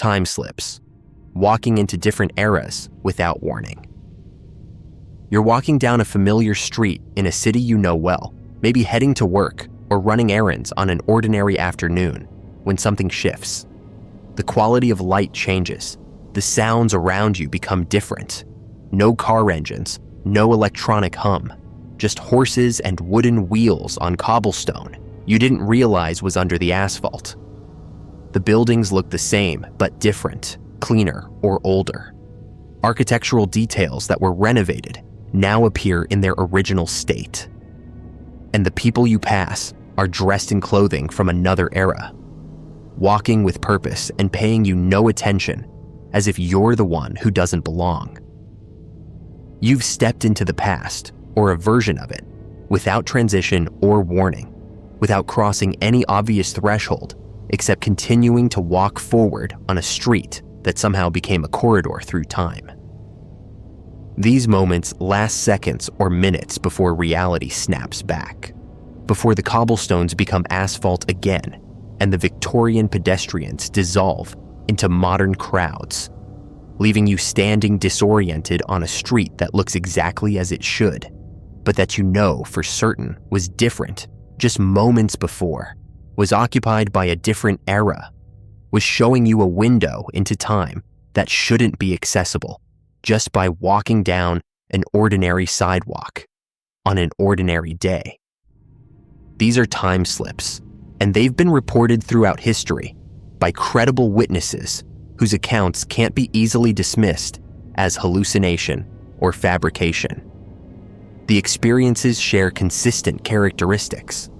Time slips, walking into different eras without warning. You're walking down a familiar street in a city you know well, maybe heading to work or running errands on an ordinary afternoon, when something shifts. The quality of light changes. The sounds around you become different. No car engines, no electronic hum, just horses and wooden wheels on cobblestone you didn't realize was under the asphalt. The buildings look the same, but different, cleaner, or older. Architectural details that were renovated now appear in their original state. And the people you pass are dressed in clothing from another era, walking with purpose and paying you no attention, as if you're the one who doesn't belong. You've stepped into the past, or a version of it, without transition or warning, without crossing any obvious threshold, except continuing to walk forward on a street that somehow became a corridor through time. These moments last seconds or minutes before reality snaps back, before the cobblestones become asphalt again and the Victorian pedestrians dissolve into modern crowds, leaving you standing disoriented on a street that looks exactly as it should, but that you know for certain was different just moments before, was occupied by a different era, was showing you a window into time that shouldn't be accessible just by walking down an ordinary sidewalk on an ordinary day. These are time slips, and they've been reported throughout history by credible witnesses whose accounts can't be easily dismissed as hallucination or fabrication. The experiences share consistent characteristics.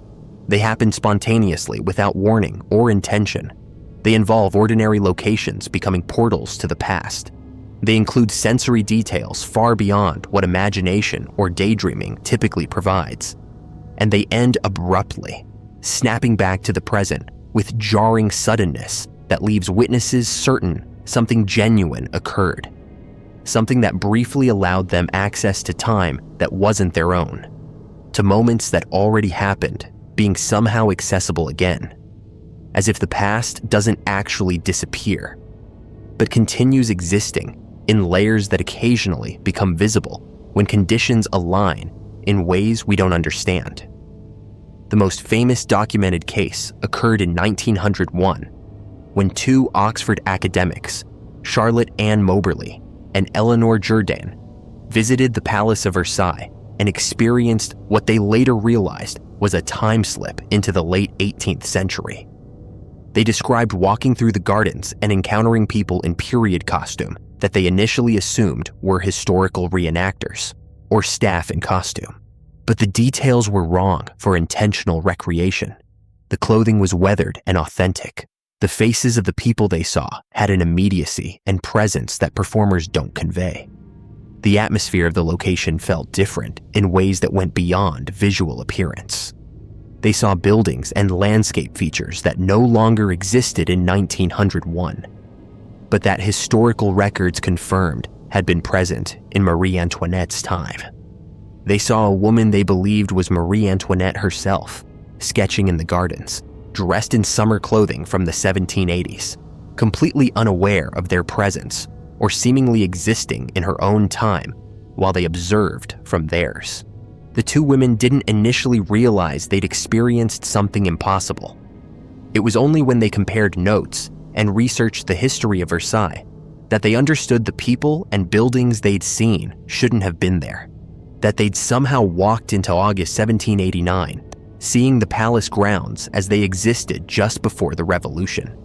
They happen spontaneously without warning or intention. They involve ordinary locations becoming portals to the past. They include sensory details far beyond what imagination or daydreaming typically provides. And they end abruptly, snapping back to the present with jarring suddenness that leaves witnesses certain something genuine occurred. Something that briefly allowed them access to time that wasn't their own, to moments that already happened being somehow accessible again, as if the past doesn't actually disappear, but continues existing in layers that occasionally become visible when conditions align in ways we don't understand. The most famous documented case occurred in 1901, when two Oxford academics, Charlotte Ann Moberly and Eleanor Jourdain, visited the Palace of Versailles and experienced what they later realized was a time slip into the late 18th century. They described walking through the gardens and encountering people in period costume that they initially assumed were historical reenactors or staff in costume. But the details were wrong for intentional recreation. The clothing was weathered and authentic. The faces of the people they saw had an immediacy and presence that performers don't convey. The atmosphere of the location felt different in ways that went beyond visual appearance. They saw buildings and landscape features that no longer existed in 1901, but that historical records confirmed had been present in Marie Antoinette's time. They saw a woman they believed was Marie Antoinette herself, sketching in the gardens, dressed in summer clothing from the 1780s, completely unaware of their presence or seemingly existing in her own time while they observed from theirs. The two women didn't initially realize they'd experienced something impossible. It was only when they compared notes and researched the history of Versailles that they understood the people and buildings they'd seen shouldn't have been there, that they'd somehow walked into August 1789, seeing the palace grounds as they existed just before the Revolution,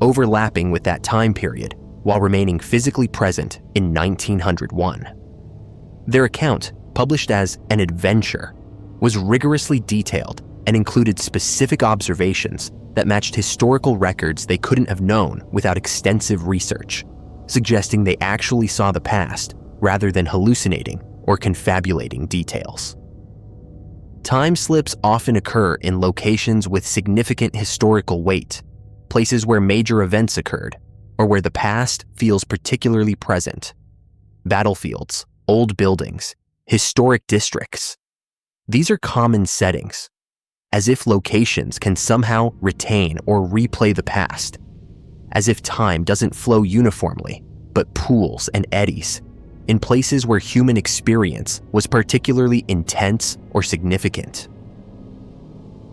overlapping with that time period while remaining physically present in 1901. Their account, published as an adventure, was rigorously detailed and included specific observations that matched historical records they couldn't have known without extensive research, suggesting they actually saw the past rather than hallucinating or confabulating details. Time slips often occur in locations with significant historical weight, places where major events occurred, or where the past feels particularly present. Battlefields, old buildings, historic districts. These are common settings, as if locations can somehow retain or replay the past, as if time doesn't flow uniformly, but pools and eddies, in places where human experience was particularly intense or significant.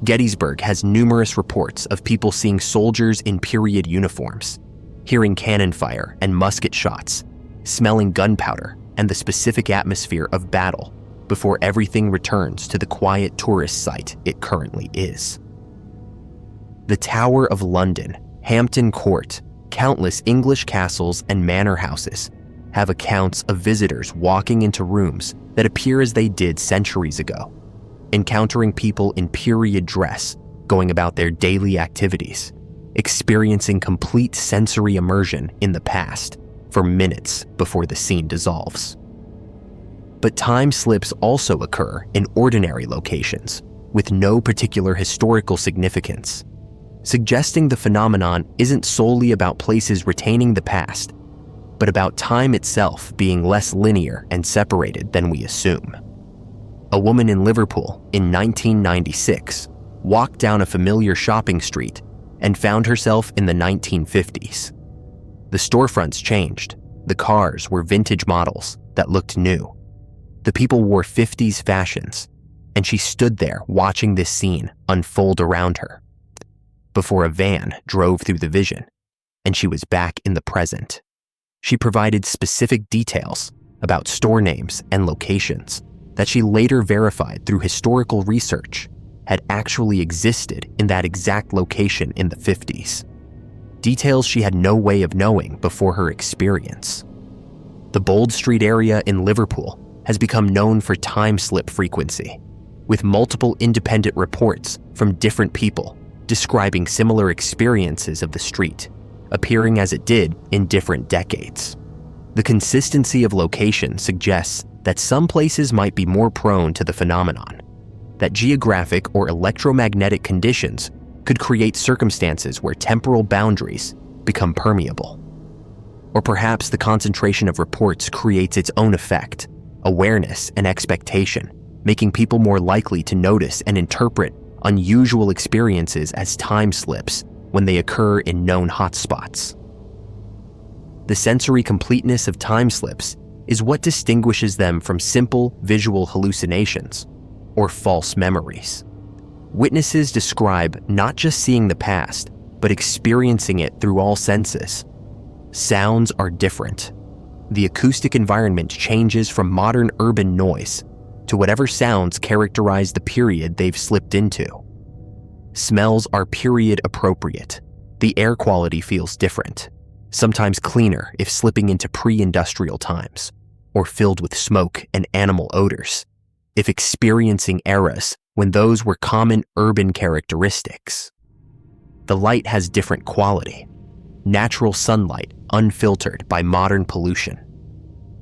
Gettysburg has numerous reports of people seeing soldiers in period uniforms, hearing cannon fire and musket shots, smelling gunpowder and the specific atmosphere of battle before everything returns to the quiet tourist site it currently is. The Tower of London, Hampton Court, countless English castles and manor houses have accounts of visitors walking into rooms that appear as they did centuries ago, encountering people in period dress going about their daily activities, experiencing complete sensory immersion in the past for minutes before the scene dissolves. But time slips also occur in ordinary locations with no particular historical significance, suggesting the phenomenon isn't solely about places retaining the past, but about time itself being less linear and separated than we assume. A woman in Liverpool in 1996 walked down a familiar shopping street and found herself in the 1950s. The storefronts changed. The cars were vintage models that looked new. The people wore 50s fashions, and she stood there watching this scene unfold around her before a van drove through the vision, and she was back in the present. She provided specific details about store names and locations that she later verified through historical research had actually existed in that exact location in the 50s. Details she had no way of knowing before her experience. The Bold Street area in Liverpool has become known for time slip frequency, with multiple independent reports from different people describing similar experiences of the street, appearing as it did in different decades. The consistency of location suggests that some places might be more prone to the phenomenon, that geographic or electromagnetic conditions could create circumstances where temporal boundaries become permeable. Or perhaps the concentration of reports creates its own effect, awareness and expectation, making people more likely to notice and interpret unusual experiences as time slips when they occur in known hotspots. The sensory completeness of time slips is what distinguishes them from simple visual hallucinations or false memories. Witnesses describe not just seeing the past, but experiencing it through all senses. Sounds are different. The acoustic environment changes from modern urban noise to whatever sounds characterize the period they've slipped into. Smells are period appropriate. The air quality feels different, sometimes cleaner if slipping into pre-industrial times, or filled with smoke and animal odors, if experiencing eras when those were common urban characteristics. The light has different quality, natural sunlight unfiltered by modern pollution,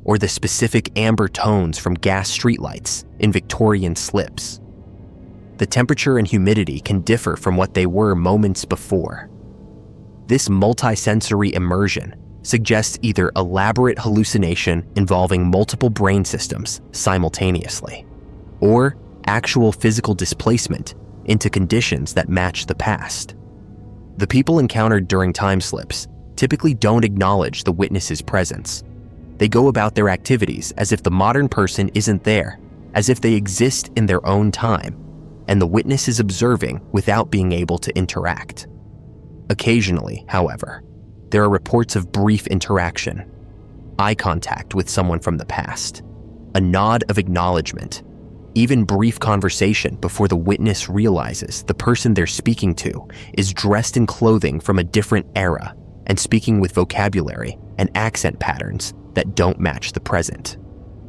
or the specific amber tones from gas streetlights in Victorian slips. The temperature and humidity can differ from what they were moments before. This multisensory immersion suggests either elaborate hallucination involving multiple brain systems simultaneously, or actual physical displacement into conditions that match the past. The people encountered during time slips typically don't acknowledge the witness's presence. They go about their activities as if the modern person isn't there, as if they exist in their own time, and the witness is observing without being able to interact. Occasionally, however, there are reports of brief interaction, eye contact with someone from the past, a nod of acknowledgement, even brief conversation before the witness realizes the person they're speaking to is dressed in clothing from a different era and speaking with vocabulary and accent patterns that don't match the present.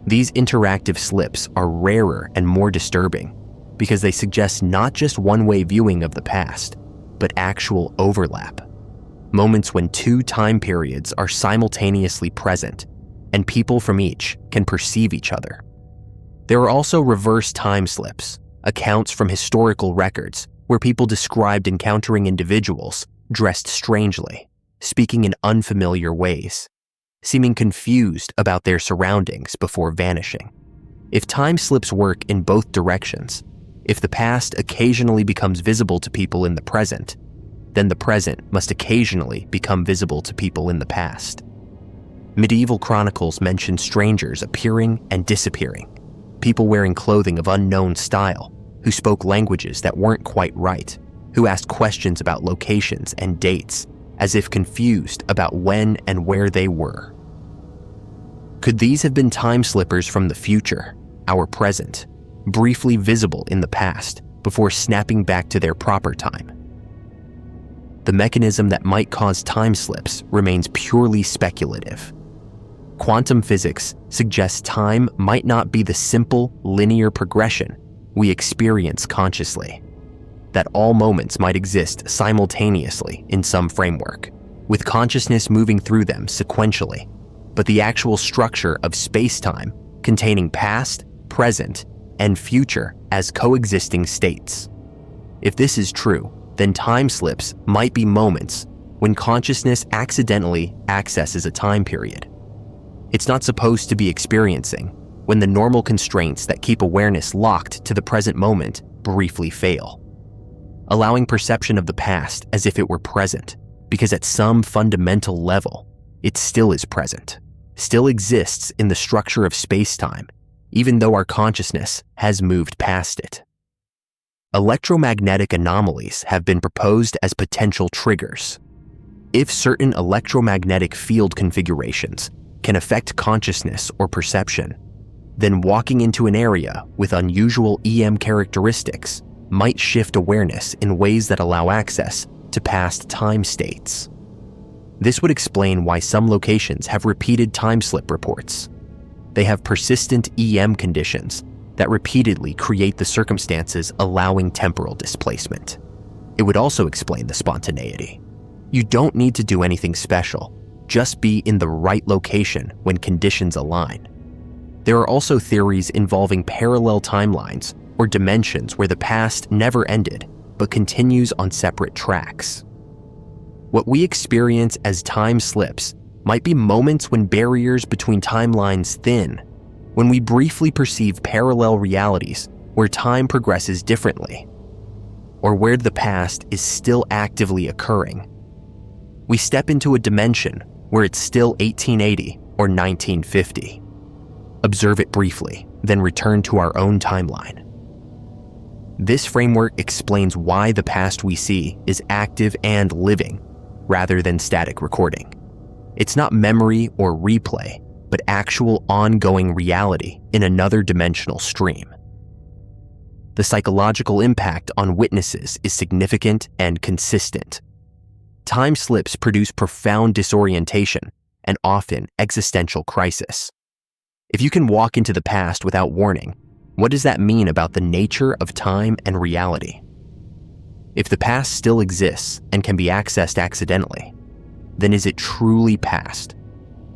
These interactive slips are rarer and more disturbing because they suggest not just one-way viewing of the past, but actual overlap. Moments when two time periods are simultaneously present and people from each can perceive each other. There are also reverse time slips, accounts from historical records where people described encountering individuals dressed strangely, speaking in unfamiliar ways, seeming confused about their surroundings before vanishing. If time slips work in both directions, if the past occasionally becomes visible to people in the present, then the present must occasionally become visible to people in the past. Medieval chronicles mention strangers appearing and disappearing, people wearing clothing of unknown style, who spoke languages that weren't quite right, who asked questions about locations and dates, as if confused about when and where they were. Could these have been time slippers from the future, our present, briefly visible in the past before snapping back to their proper time? The mechanism that might cause time slips remains purely speculative. Quantum physics suggests time might not be the simple, linear progression we experience consciously, that all moments might exist simultaneously in some framework, with consciousness moving through them sequentially, but the actual structure of space-time containing past, present, and future as coexisting states. If this is true, then time slips might be moments when consciousness accidentally accesses a time period it's not supposed to be experiencing, when the normal constraints that keep awareness locked to the present moment briefly fail, allowing perception of the past as if it were present, because at some fundamental level, it still is present, still exists in the structure of space-time, even though our consciousness has moved past it. Electromagnetic anomalies have been proposed as potential triggers. If certain electromagnetic field configurations can affect consciousness or perception, then walking into an area with unusual EM characteristics might shift awareness in ways that allow access to past time states. This would explain why some locations have repeated time slip reports. They have persistent EM conditions that repeatedly create the circumstances allowing temporal displacement. It would also explain the spontaneity. You don't need to do anything special, just be in the right location when conditions align. There are also theories involving parallel timelines or dimensions where the past never ended but continues on separate tracks. What we experience as time slips might be moments when barriers between timelines thin, when we briefly perceive parallel realities where time progresses differently, or where the past is still actively occurring. We step into a dimension where it's still 1880 or 1950. Observe it briefly, then return to our own timeline. This framework explains why the past we see is active and living, rather than static recording. It's not memory or replay, but actual ongoing reality in another dimensional stream. The psychological impact on witnesses is significant and consistent. Time slips produce profound disorientation and often existential crisis. If you can walk into the past without warning, what does that mean about the nature of time and reality? If the past still exists and can be accessed accidentally, then is it truly past?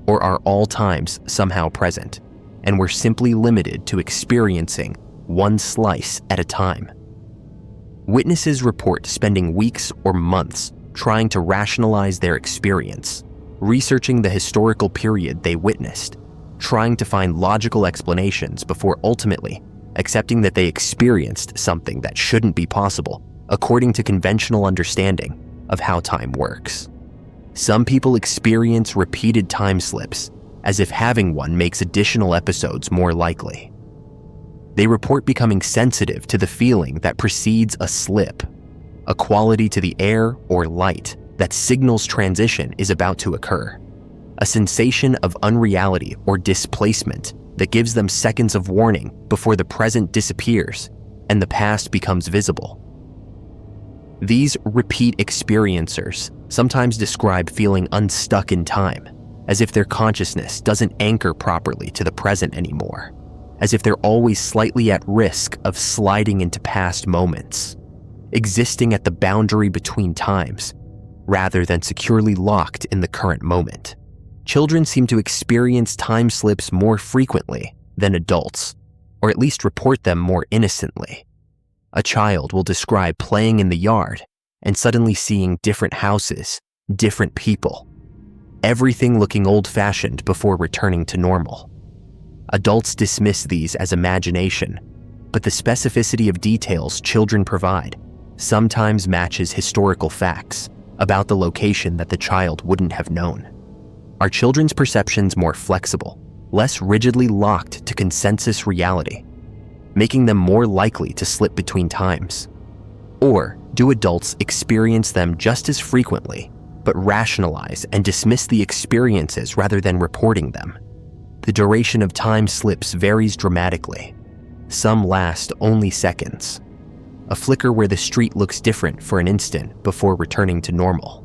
Or are all times somehow present, and we're simply limited to experiencing one slice at a time? Witnesses report spending weeks or months trying to rationalize their experience, researching the historical period they witnessed, trying to find logical explanations before ultimately accepting that they experienced something that shouldn't be possible according to conventional understanding of how time works. Some people experience repeated time slips as if having one makes additional episodes more likely. They report becoming sensitive to the feeling that precedes a slip, a quality to the air or light that signals transition is about to occur, a sensation of unreality or displacement that gives them seconds of warning before the present disappears and the past becomes visible. These repeat experiencers sometimes describe feeling unstuck in time, as if their consciousness doesn't anchor properly to the present anymore, as if they're always slightly at risk of sliding into past moments, existing at the boundary between times, rather than securely locked in the current moment. Children seem to experience time slips more frequently than adults, or at least report them more innocently. A child will describe playing in the yard and suddenly seeing different houses, different people, everything looking old-fashioned before returning to normal. Adults dismiss these as imagination, but the specificity of details children provide sometimes matches historical facts about the location that the child wouldn't have known. Are children's perceptions more flexible, less rigidly locked to consensus reality, making them more likely to slip between times? Or do adults experience them just as frequently, but rationalize and dismiss the experiences rather than reporting them? The duration of time slips varies dramatically. Some last only seconds, a flicker where the street looks different for an instant before returning to normal.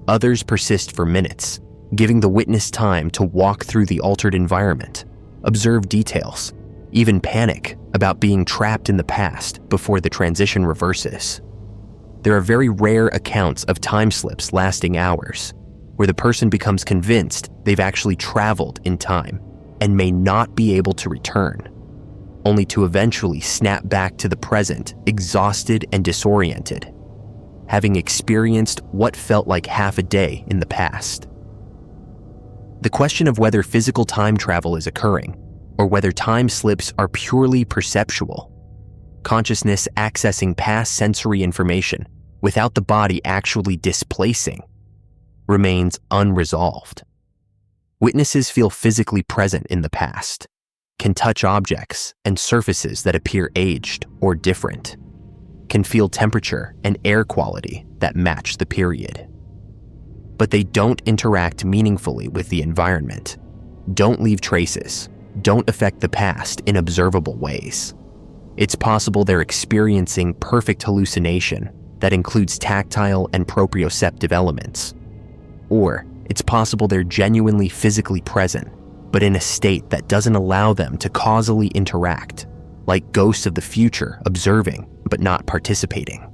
Others persist for minutes, giving the witness time to walk through the altered environment, observe details, even panic about being trapped in the past before the transition reverses. There are very rare accounts of time slips lasting hours, where the person becomes convinced they've actually traveled in time and may not be able to return, only to eventually snap back to the present, exhausted and disoriented, having experienced what felt like half a day in the past. The question of whether physical time travel is occurring, or whether time slips are purely perceptual, consciousness accessing past sensory information without the body actually displacing, remains unresolved. Witnesses feel physically present in the past, can touch objects and surfaces that appear aged or different, can feel temperature and air quality that match the period. But they don't interact meaningfully with the environment, don't leave traces, don't affect the past in observable ways. It's possible they're experiencing perfect hallucination that includes tactile and proprioceptive elements. Or it's possible they're genuinely physically present, but in a state that doesn't allow them to causally interact, like ghosts of the future observing but not participating.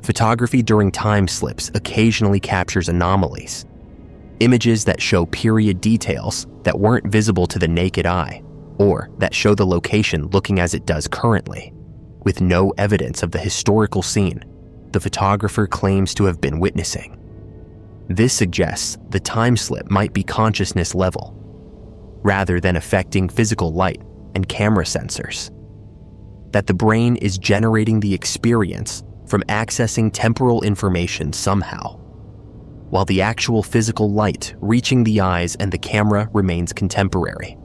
Photography during time slips occasionally captures anomalies, images that show period details that weren't visible to the naked eye, or that show the location looking as it does currently, with no evidence of the historical scene the photographer claims to have been witnessing. This suggests the time slip might be consciousness level, rather than affecting physical light and camera sensors. That the brain is generating the experience from accessing temporal information somehow, while the actual physical light reaching the eyes and the camera remains contemporary.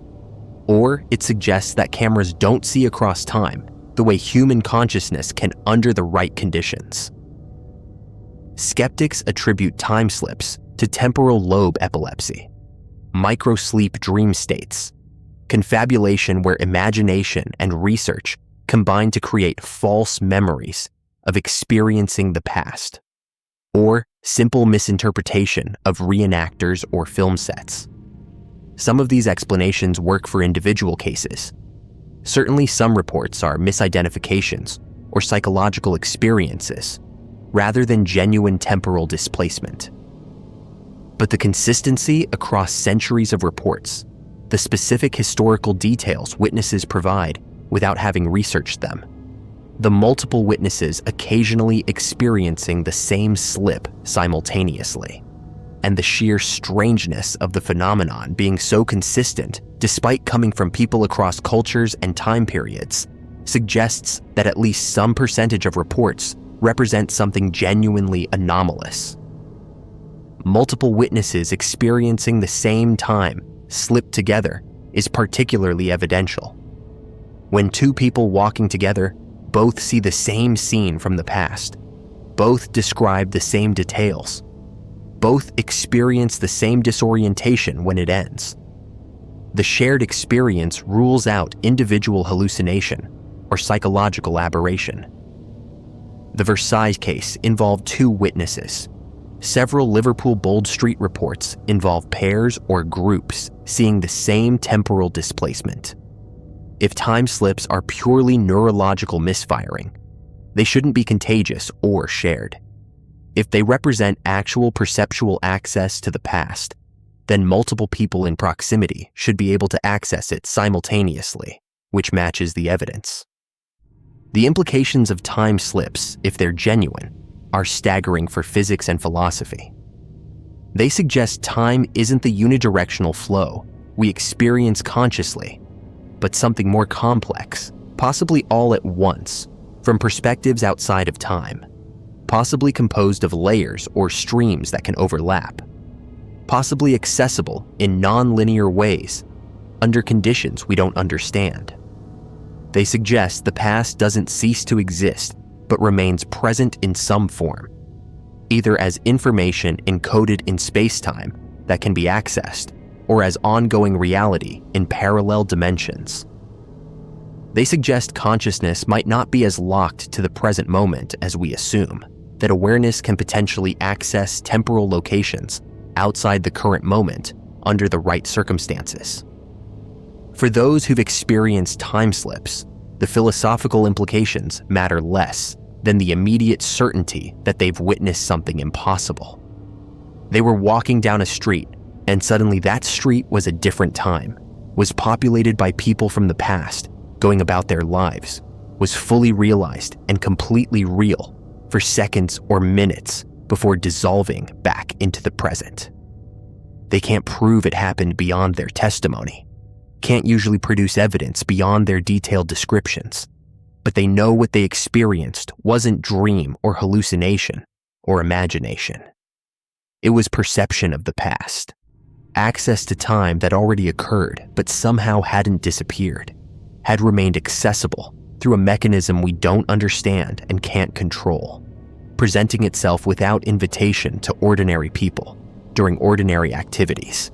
Or it suggests that cameras don't see across time the way human consciousness can under the right conditions. Skeptics attribute time slips to temporal lobe epilepsy, microsleep dream states, confabulation where imagination and research combine to create false memories of experiencing the past, or simple misinterpretation of reenactors or film sets. Some of these explanations work for individual cases. Certainly some reports are misidentifications or psychological experiences, rather than genuine temporal displacement. But the consistency across centuries of reports, the specific historical details witnesses provide without having researched them, the multiple witnesses occasionally experiencing the same slip simultaneously, and the sheer strangeness of the phenomenon being so consistent despite coming from people across cultures and time periods, suggests that at least some percentage of reports represent something genuinely anomalous. Multiple witnesses experiencing the same time slipped together is particularly evidential. When two people walking together both see the same scene from the past, both describe the same details, both experience the same disorientation when it ends, the shared experience rules out individual hallucination or psychological aberration. The Versailles case involved two witnesses. Several Liverpool Bold Street reports involve pairs or groups seeing the same temporal displacement. If time slips are purely neurological misfiring, they shouldn't be contagious or shared. If they represent actual perceptual access to the past, then multiple people in proximity should be able to access it simultaneously, which matches the evidence. The implications of time slips, if they're genuine, are staggering for physics and philosophy. They suggest time isn't the unidirectional flow we experience consciously, but something more complex, possibly all at once, from perspectives outside of time, possibly composed of layers or streams that can overlap, possibly accessible in non-linear ways under conditions we don't understand. They suggest the past doesn't cease to exist, but remains present in some form, either as information encoded in space-time that can be accessed, or as ongoing reality in parallel dimensions. They suggest consciousness might not be as locked to the present moment as we assume, that awareness can potentially access temporal locations outside the current moment under the right circumstances. For those who've experienced time slips, the philosophical implications matter less than the immediate certainty that they've witnessed something impossible. They were walking down a street, and suddenly that street was a different time, was populated by people from the past, going about their lives, was fully realized and completely real for seconds or minutes before dissolving back into the present. They can't prove it happened beyond their testimony, can't usually produce evidence beyond their detailed descriptions, but they know what they experienced wasn't dream or hallucination or imagination. It was perception of the past, access to time that already occurred but somehow hadn't disappeared, had remained accessible through a mechanism we don't understand and can't control, presenting itself without invitation to ordinary people during ordinary activities,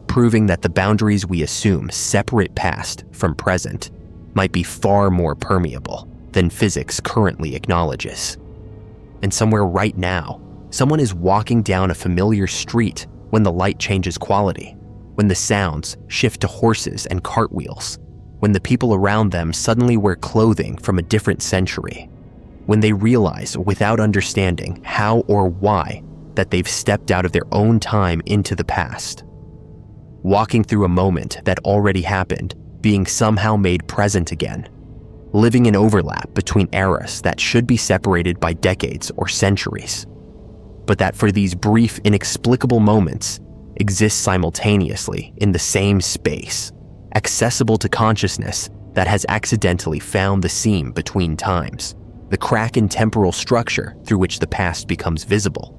proving that the boundaries we assume separate past from present might be far more permeable than physics currently acknowledges. And somewhere right now, someone is walking down a familiar street when the light changes quality, when the sounds shift to horses and cartwheels, when the people around them suddenly wear clothing from a different century, when they realize without understanding how or why that they've stepped out of their own time into the past. Walking through a moment that already happened, being somehow made present again, living in overlap between eras that should be separated by decades or centuries, but that for these brief, inexplicable moments exist simultaneously in the same space, accessible to consciousness that has accidentally found the seam between times, the crack in temporal structure through which the past becomes visible,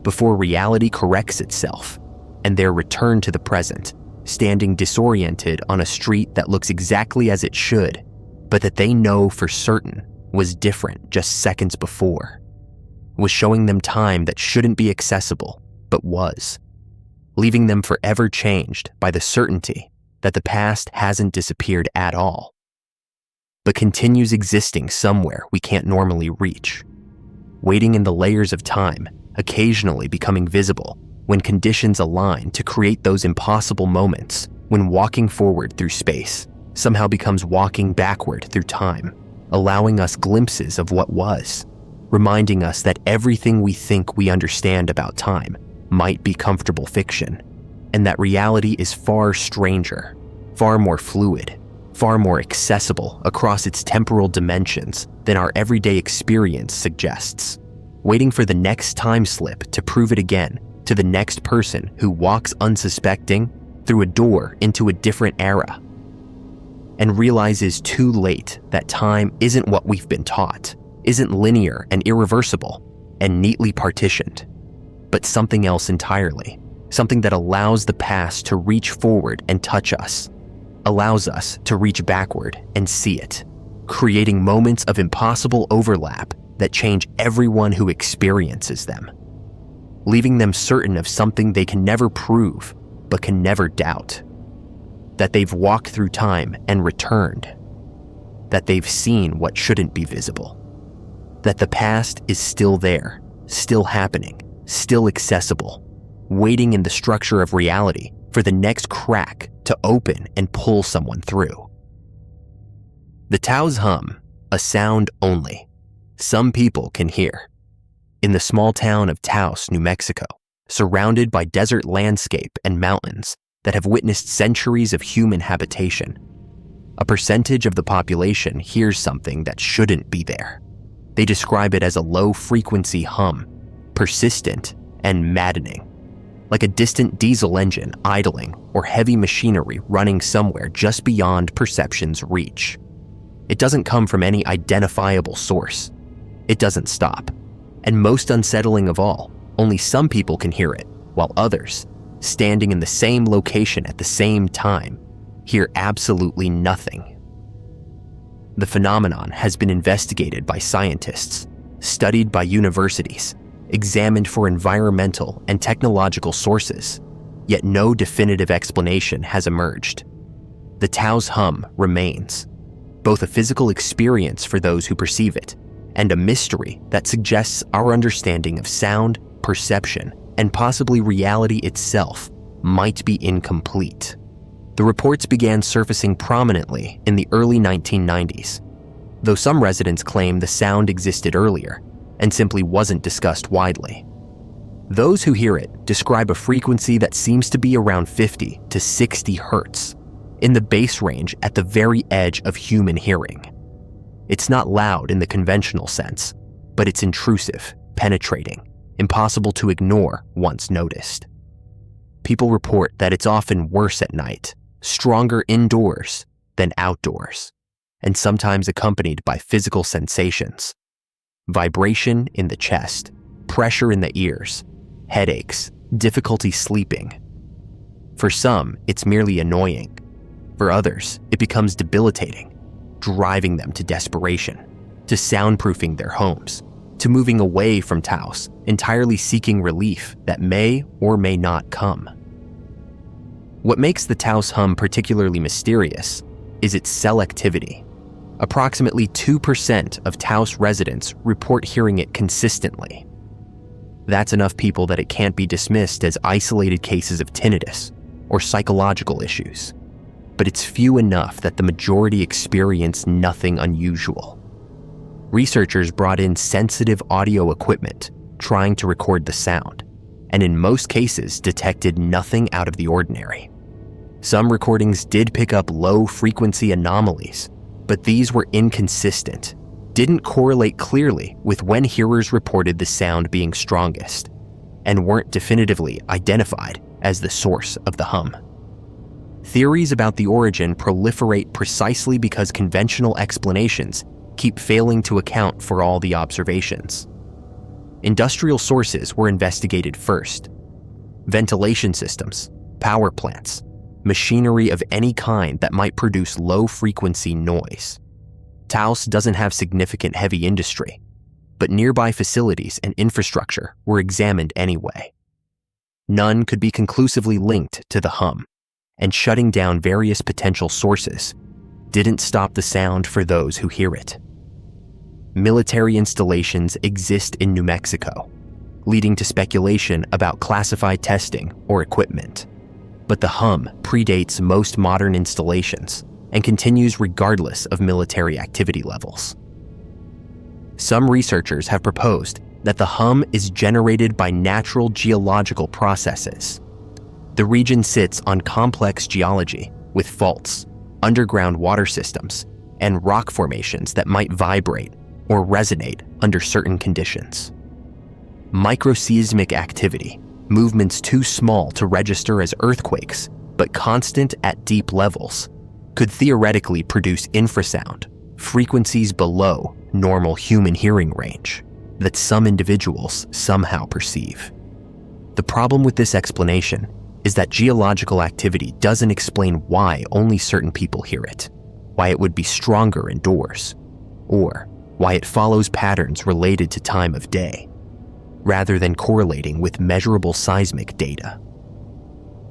before reality corrects itself, and their return to the present, standing disoriented on a street that looks exactly as it should, but that they know for certain was different just seconds before, was showing them time that shouldn't be accessible, but was, leaving them forever changed by the certainty that the past hasn't disappeared at all, but continues existing somewhere we can't normally reach, waiting in the layers of time, occasionally becoming visible when conditions align to create those impossible moments when walking forward through space somehow becomes walking backward through time, allowing us glimpses of what was, reminding us that everything we think we understand about time might be comfortable fiction, and that reality is far stranger, far more fluid, far more accessible across its temporal dimensions than our everyday experience suggests, waiting for the next time slip to prove it again to the next person who walks unsuspecting through a door into a different era and realizes too late that time isn't what we've been taught, isn't linear and irreversible and neatly partitioned, but something else entirely, something that allows the past to reach forward and touch us, allows us to reach backward and see it, creating moments of impossible overlap that change everyone who experiences them, leaving them certain of something they can never prove but can never doubt, that they've walked through time and returned, that they've seen what shouldn't be visible, that the past is still there, still happening, still accessible, waiting in the structure of reality for the next crack to open and pull someone through. The Taos hum, a sound only, some people can hear. In the small town of Taos, New Mexico, surrounded by desert landscape and mountains that have witnessed centuries of human habitation, a percentage of the population hears something that shouldn't be there. They describe it as a low-frequency hum, persistent and maddening, like a distant diesel engine idling or heavy machinery running somewhere just beyond perception's reach. It doesn't come from any identifiable source. It doesn't stop. And most unsettling of all, only some people can hear it, while others, standing in the same location at the same time, hear absolutely nothing. The phenomenon has been investigated by scientists, studied by universities, examined for environmental and technological sources, yet no definitive explanation has emerged. The Taos hum remains, both a physical experience for those who perceive it and a mystery that suggests our understanding of sound, perception, and possibly reality itself might be incomplete. The reports began surfacing prominently in the early 1990s, though some residents claim the sound existed earlier and simply wasn't discussed widely. Those who hear it describe a frequency that seems to be around 50 to 60 hertz, in the bass range at the very edge of human hearing. It's not loud in the conventional sense, but it's intrusive, penetrating, impossible to ignore once noticed. People report that it's often worse at night, stronger indoors than outdoors, and sometimes accompanied by physical sensations: vibration in the chest, pressure in the ears, headaches, difficulty sleeping. For some, it's merely annoying. For others, it becomes debilitating, driving them to desperation, to soundproofing their homes, to moving away from Taos, entirely seeking relief that may or may not come. What makes the Taos hum particularly mysterious is its selectivity. Approximately 2% of Taos residents report hearing it consistently. That's enough people that it can't be dismissed as isolated cases of tinnitus or psychological issues. But it's few enough that the majority experience nothing unusual. Researchers brought in sensitive audio equipment trying to record the sound, and in most cases detected nothing out of the ordinary. Some recordings did pick up low-frequency anomalies, but these were inconsistent, didn't correlate clearly with when hearers reported the sound being strongest, and weren't definitively identified as the source of the hum. Theories about the origin proliferate precisely because conventional explanations keep failing to account for all the observations. Industrial sources were investigated first. Ventilation systems, power plants, machinery of any kind that might produce low-frequency noise. Taos doesn't have significant heavy industry, but nearby facilities and infrastructure were examined anyway. None could be conclusively linked to the hum, and shutting down various potential sources didn't stop the sound for those who hear it. Military installations exist in New Mexico, leading to speculation about classified testing or equipment. But the hum predates most modern installations and continues regardless of military activity levels. Some researchers have proposed that the hum is generated by natural geological processes. The region sits on complex geology with faults, underground water systems, and rock formations that might vibrate or resonate under certain conditions. Microseismic activity, movements too small to register as earthquakes but constant at deep levels, could theoretically produce infrasound, frequencies below normal human hearing range, that some individuals somehow perceive. The problem with this explanation is that geological activity doesn't explain why only certain people hear it, why it would be stronger indoors, or why it follows patterns related to time of day, rather than correlating with measurable seismic data.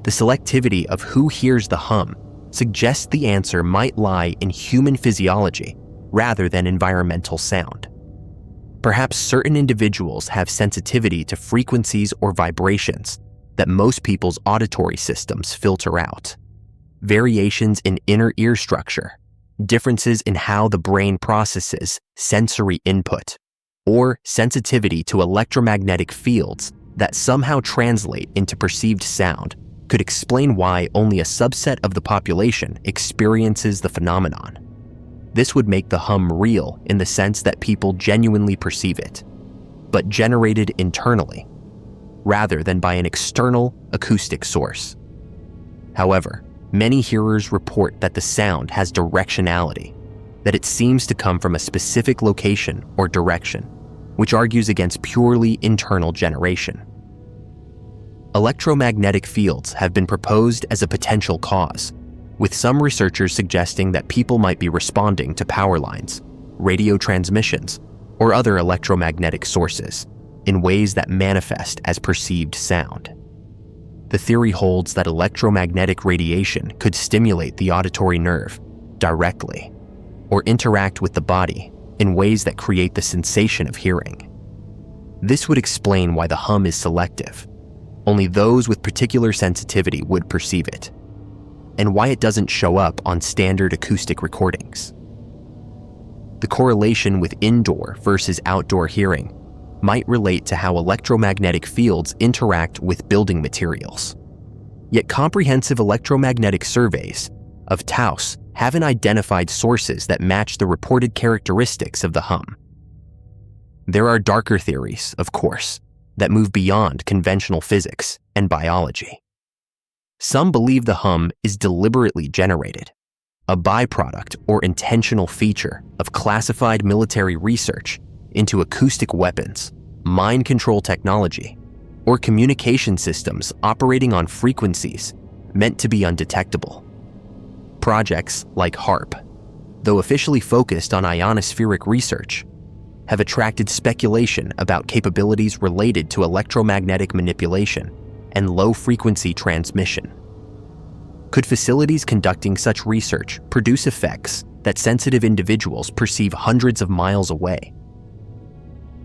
The selectivity of who hears the hum suggests the answer might lie in human physiology rather than environmental sound. Perhaps certain individuals have sensitivity to frequencies or vibrations that most people's auditory systems filter out. Variations in inner ear structure, differences in how the brain processes sensory input, or sensitivity to electromagnetic fields that somehow translate into perceived sound could explain why only a subset of the population experiences the phenomenon. This would make the hum real in the sense that people genuinely perceive it, but generated internally, rather than by an external acoustic source. However, many hearers report that the sound has directionality, that it seems to come from a specific location or direction, which argues against purely internal generation. Electromagnetic fields have been proposed as a potential cause, with some researchers suggesting that people might be responding to power lines, radio transmissions, or other electromagnetic sources in ways that manifest as perceived sound. The theory holds that electromagnetic radiation could stimulate the auditory nerve directly or interact with the body in ways that create the sensation of hearing. This would explain why the hum is selective. Only those with particular sensitivity would perceive it, and why it doesn't show up on standard acoustic recordings. The correlation with indoor versus outdoor hearing might relate to how electromagnetic fields interact with building materials. Yet comprehensive electromagnetic surveys of Taos haven't identified sources that match the reported characteristics of the hum. There are darker theories, of course, that move beyond conventional physics and biology. Some believe the hum is deliberately generated, a byproduct or intentional feature of classified military research into acoustic weapons, mind control technology, or communication systems operating on frequencies meant to be undetectable. Projects like HAARP, though officially focused on ionospheric research, have attracted speculation about capabilities related to electromagnetic manipulation and low-frequency transmission. Could facilities conducting such research produce effects that sensitive individuals perceive hundreds of miles away?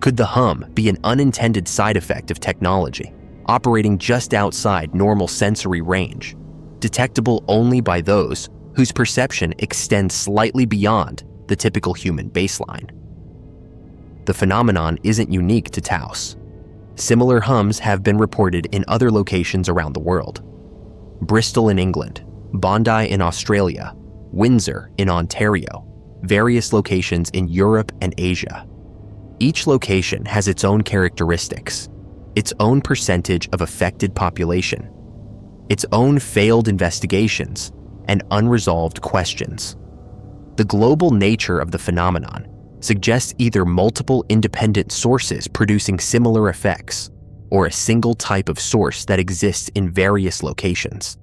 Could the hum be an unintended side effect of technology, operating just outside normal sensory range, detectable only by those whose perception extends slightly beyond the typical human baseline? The phenomenon isn't unique to Taos. Similar hums have been reported in other locations around the world. Bristol in England, Bondi in Australia, Windsor in Ontario, various locations in Europe and Asia. Each location has its own characteristics, its own percentage of affected population, its own failed investigations, and unresolved questions. The global nature of the phenomenon suggests either multiple independent sources producing similar effects, or a single type of source that exists in various locations.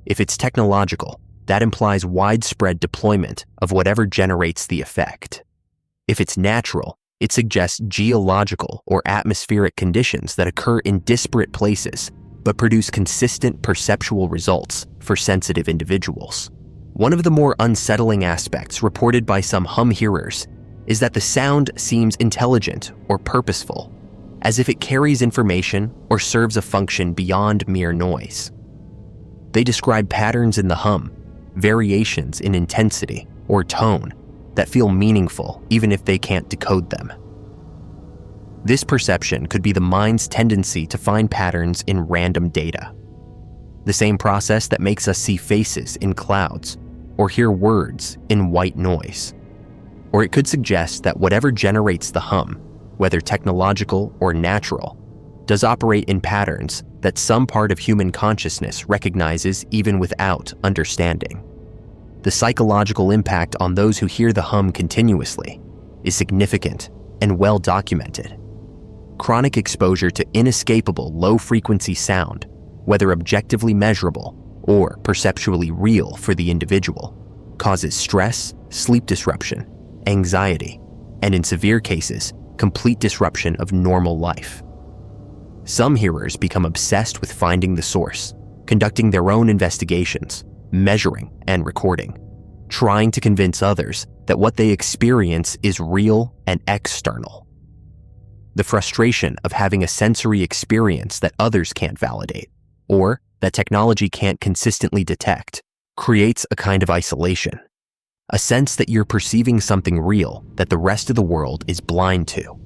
If it's technological, that implies widespread deployment of whatever generates the effect. If it's natural, it suggests geological or atmospheric conditions that occur in disparate places but produce consistent perceptual results for sensitive individuals. One of the more unsettling aspects reported by some hum hearers is that the sound seems intelligent or purposeful, as if it carries information or serves a function beyond mere noise. They describe patterns in the hum, variations in intensity or tone, that feel meaningful even if they can't decode them. This perception could be the mind's tendency to find patterns in random data, the same process that makes us see faces in clouds or hear words in white noise. Or it could suggest that whatever generates the hum, whether technological or natural, does operate in patterns that some part of human consciousness recognizes even without understanding. The psychological impact on those who hear the hum continuously is significant and well documented. Chronic exposure to inescapable low-frequency sound, whether objectively measurable or perceptually real for the individual, causes stress, sleep disruption, anxiety, and in severe cases, complete disruption of normal life. Some hearers become obsessed with finding the source, conducting their own investigations, measuring and recording, trying to convince others that what they experience is real and external. The frustration of having a sensory experience that others can't validate, or that technology can't consistently detect, creates a kind of isolation, a sense that you're perceiving something real that the rest of the world is blind to.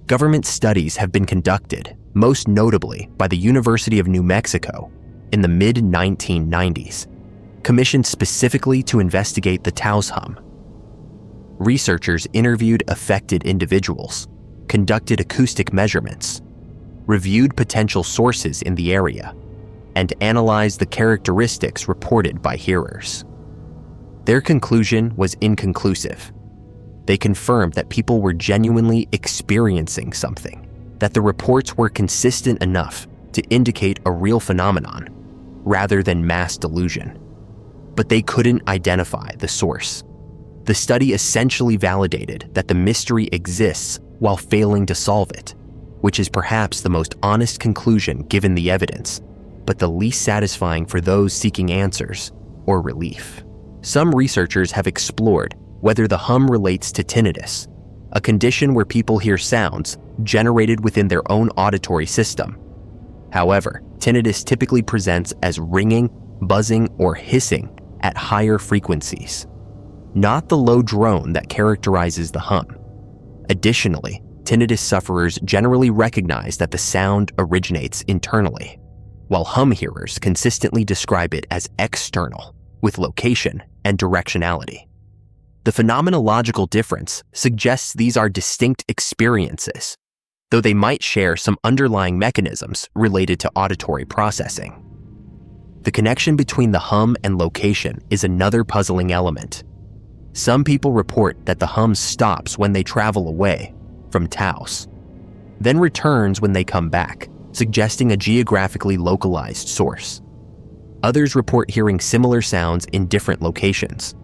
Government studies have been conducted, most notably by the University of New Mexico in the mid-1990s, commissioned specifically to investigate the Taos hum. Researchers interviewed affected individuals, conducted acoustic measurements, reviewed potential sources in the area, and analyzed the characteristics reported by hearers. Their conclusion was inconclusive. They confirmed that people were genuinely experiencing something, that the reports were consistent enough to indicate a real phenomenon, rather than mass delusion. But they couldn't identify the source. The study essentially validated that the mystery exists while failing to solve it, which is perhaps the most honest conclusion given the evidence, but the least satisfying for those seeking answers or relief. Some researchers have explored whether the hum relates to tinnitus, a condition where people hear sounds generated within their own auditory system. However, tinnitus typically presents as ringing, buzzing, or hissing at higher frequencies, not the low drone that characterizes the hum. Additionally, tinnitus sufferers generally recognize that the sound originates internally, while hum hearers consistently describe it as external, with location and directionality. The phenomenological difference suggests these are distinct experiences, though they might share some underlying mechanisms related to auditory processing. The connection between the hum and location is another puzzling element. Some people report that the hum stops when they travel away from Taos, then returns when they come back, suggesting a geographically localized source. Others report hearing similar sounds in different locations,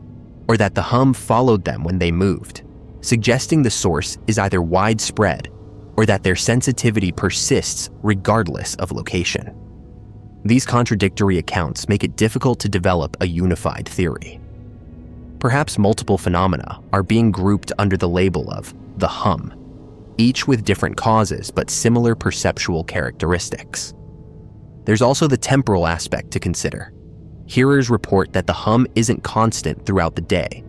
or that the hum followed them when they moved, suggesting the source is either widespread or that their sensitivity persists regardless of location. These contradictory accounts make it difficult to develop a unified theory. Perhaps multiple phenomena are being grouped under the label of the hum, each with different causes but similar perceptual characteristics. There's also the temporal aspect to consider. Hearers report that the hum isn't constant throughout the day,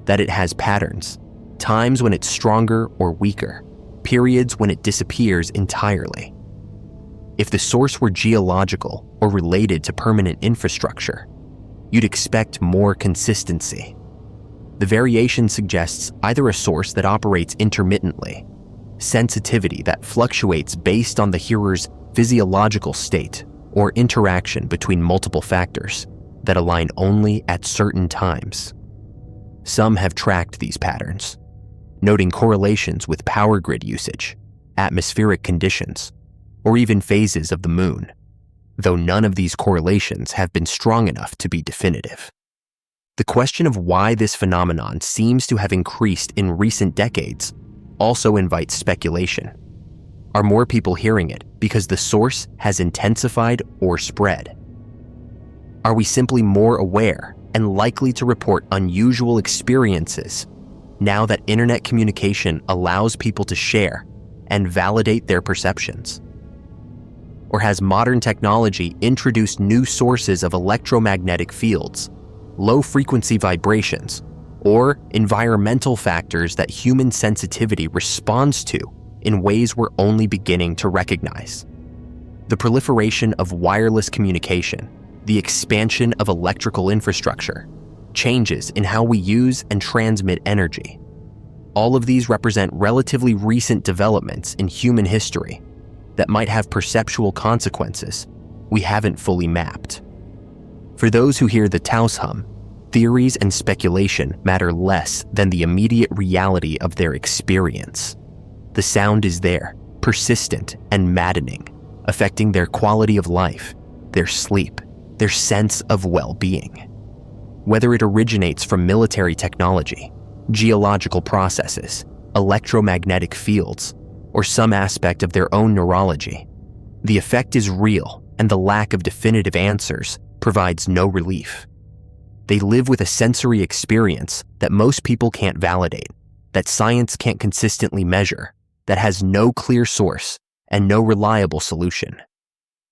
that it has patterns, times when it's stronger or weaker, periods when it disappears entirely. If the source were geological or related to permanent infrastructure, you'd expect more consistency. The variation suggests either a source that operates intermittently, sensitivity that fluctuates based on the hearer's physiological state, or interaction between multiple factors that align only at certain times. Some have tracked these patterns, noting correlations with power grid usage, atmospheric conditions, or even phases of the moon, though none of these correlations have been strong enough to be definitive. The question of why this phenomenon seems to have increased in recent decades also invites speculation. Are more people hearing it because the source has intensified or spread? Are we simply more aware and likely to report unusual experiences now that internet communication allows people to share and validate their perceptions? Or has modern technology introduced new sources of electromagnetic fields, low-frequency vibrations, or environmental factors that human sensitivity responds to in ways we're only beginning to recognize? The proliferation of wireless communication, the expansion of electrical infrastructure, changes in how we use and transmit energy. All of these represent relatively recent developments in human history that might have perceptual consequences we haven't fully mapped. For those who hear the Taos hum, theories and speculation matter less than the immediate reality of their experience. The sound is there, persistent and maddening, affecting their quality of life, their sleep, their sense of well-being. Whether it originates from military technology, geological processes, electromagnetic fields, or some aspect of their own neurology, the effect is real, and the lack of definitive answers provides no relief. They live with a sensory experience that most people can't validate, that science can't consistently measure, that has no clear source and no reliable solution.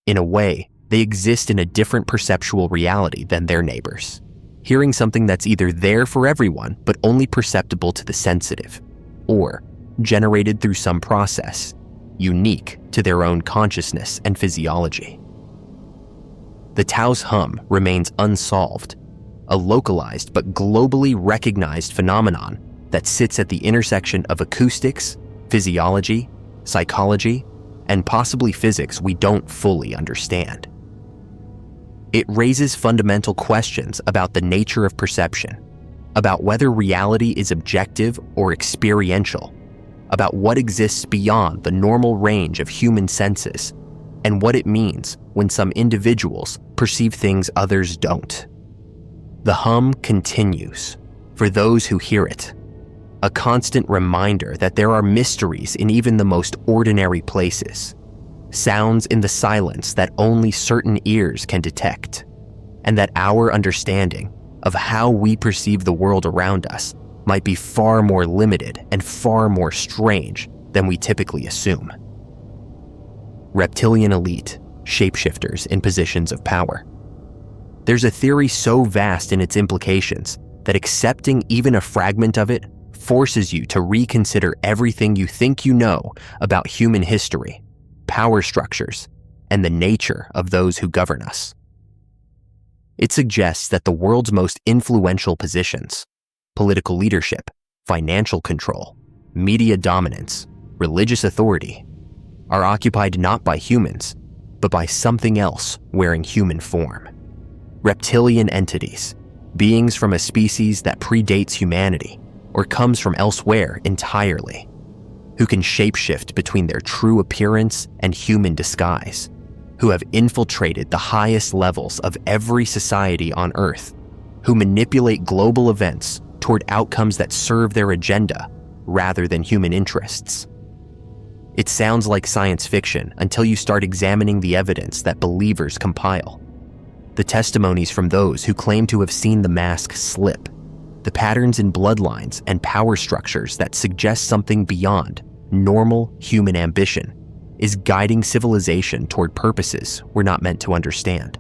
In a way, they exist in a different perceptual reality than their neighbors, hearing something that's either there for everyone but only perceptible to the sensitive, or generated through some process unique to their own consciousness and physiology. The Taos hum remains unsolved, a localized but globally recognized phenomenon that sits at the intersection of acoustics, physiology, psychology, and possibly physics we don't fully understand. It raises fundamental questions about the nature of perception, about whether reality is objective or experiential, about what exists beyond the normal range of human senses, and what it means when some individuals perceive things others don't. The hum continues for those who hear it, a constant reminder that there are mysteries in even the most ordinary places, sounds in the silence that only certain ears can detect, and that our understanding of how we perceive the world around us might be far more limited and far more strange than we typically assume. Reptilian elite, shapeshifters in positions of power. There's a theory so vast in its implications that accepting even a fragment of it forces you to reconsider everything you think you know about human history, power structures, and the nature of those who govern us. It suggests that the world's most influential positions, political leadership, financial control, media dominance, religious authority, are occupied not by humans, but by something else wearing human form. Reptilian entities, beings from a species that predates humanity or comes from elsewhere entirely, who can shapeshift between their true appearance and human disguise, who have infiltrated the highest levels of every society on Earth, who manipulate global events toward outcomes that serve their agenda rather than human interests. It sounds like science fiction until you start examining the evidence that believers compile. The testimonies from those who claim to have seen the mask slip, the patterns in bloodlines and power structures that suggest something beyond normal human ambition is guiding civilization toward purposes we're not meant to understand.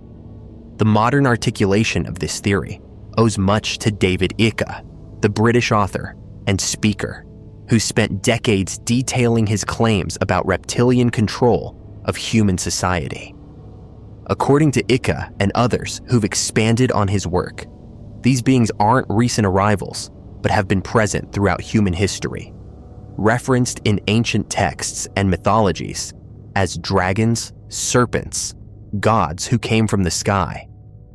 The modern articulation of this theory owes much to David Icke, the British author and speaker, who spent decades detailing his claims about reptilian control of human society. According to Icke and others who've expanded on his work, these beings aren't recent arrivals, but have been present throughout human history, referenced in ancient texts and mythologies as dragons, serpents, gods who came from the sky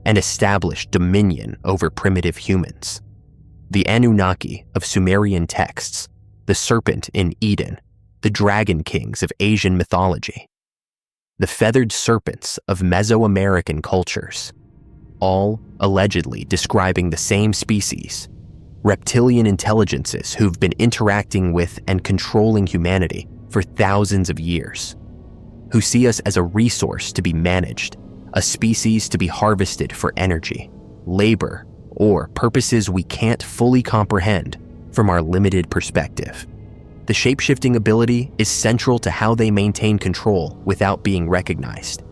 and established dominion over primitive humans. The Anunnaki of Sumerian texts, the serpent in Eden, the dragon kings of Asian mythology, the feathered serpents of Mesoamerican cultures, all allegedly describing the same species, reptilian intelligences who've been interacting with and controlling humanity for thousands of years, who see us as a resource to be managed, a species to be harvested for energy, labor, or purposes we can't fully comprehend from our limited perspective. The shapeshifting ability is central to how they maintain control without being recognized.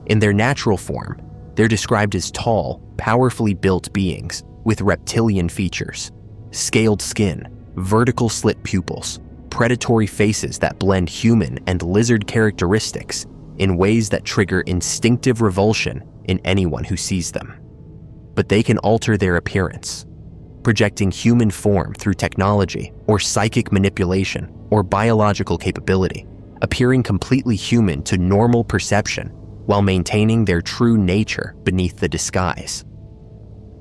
In their natural form, they're described as tall, powerfully built beings with reptilian features, scaled skin, vertical slit pupils, predatory faces that blend human and lizard characteristics in ways that trigger instinctive revulsion in anyone who sees them. But they can alter their appearance, projecting human form through technology or psychic manipulation or biological capability, appearing completely human to normal perception while maintaining their true nature beneath the disguise.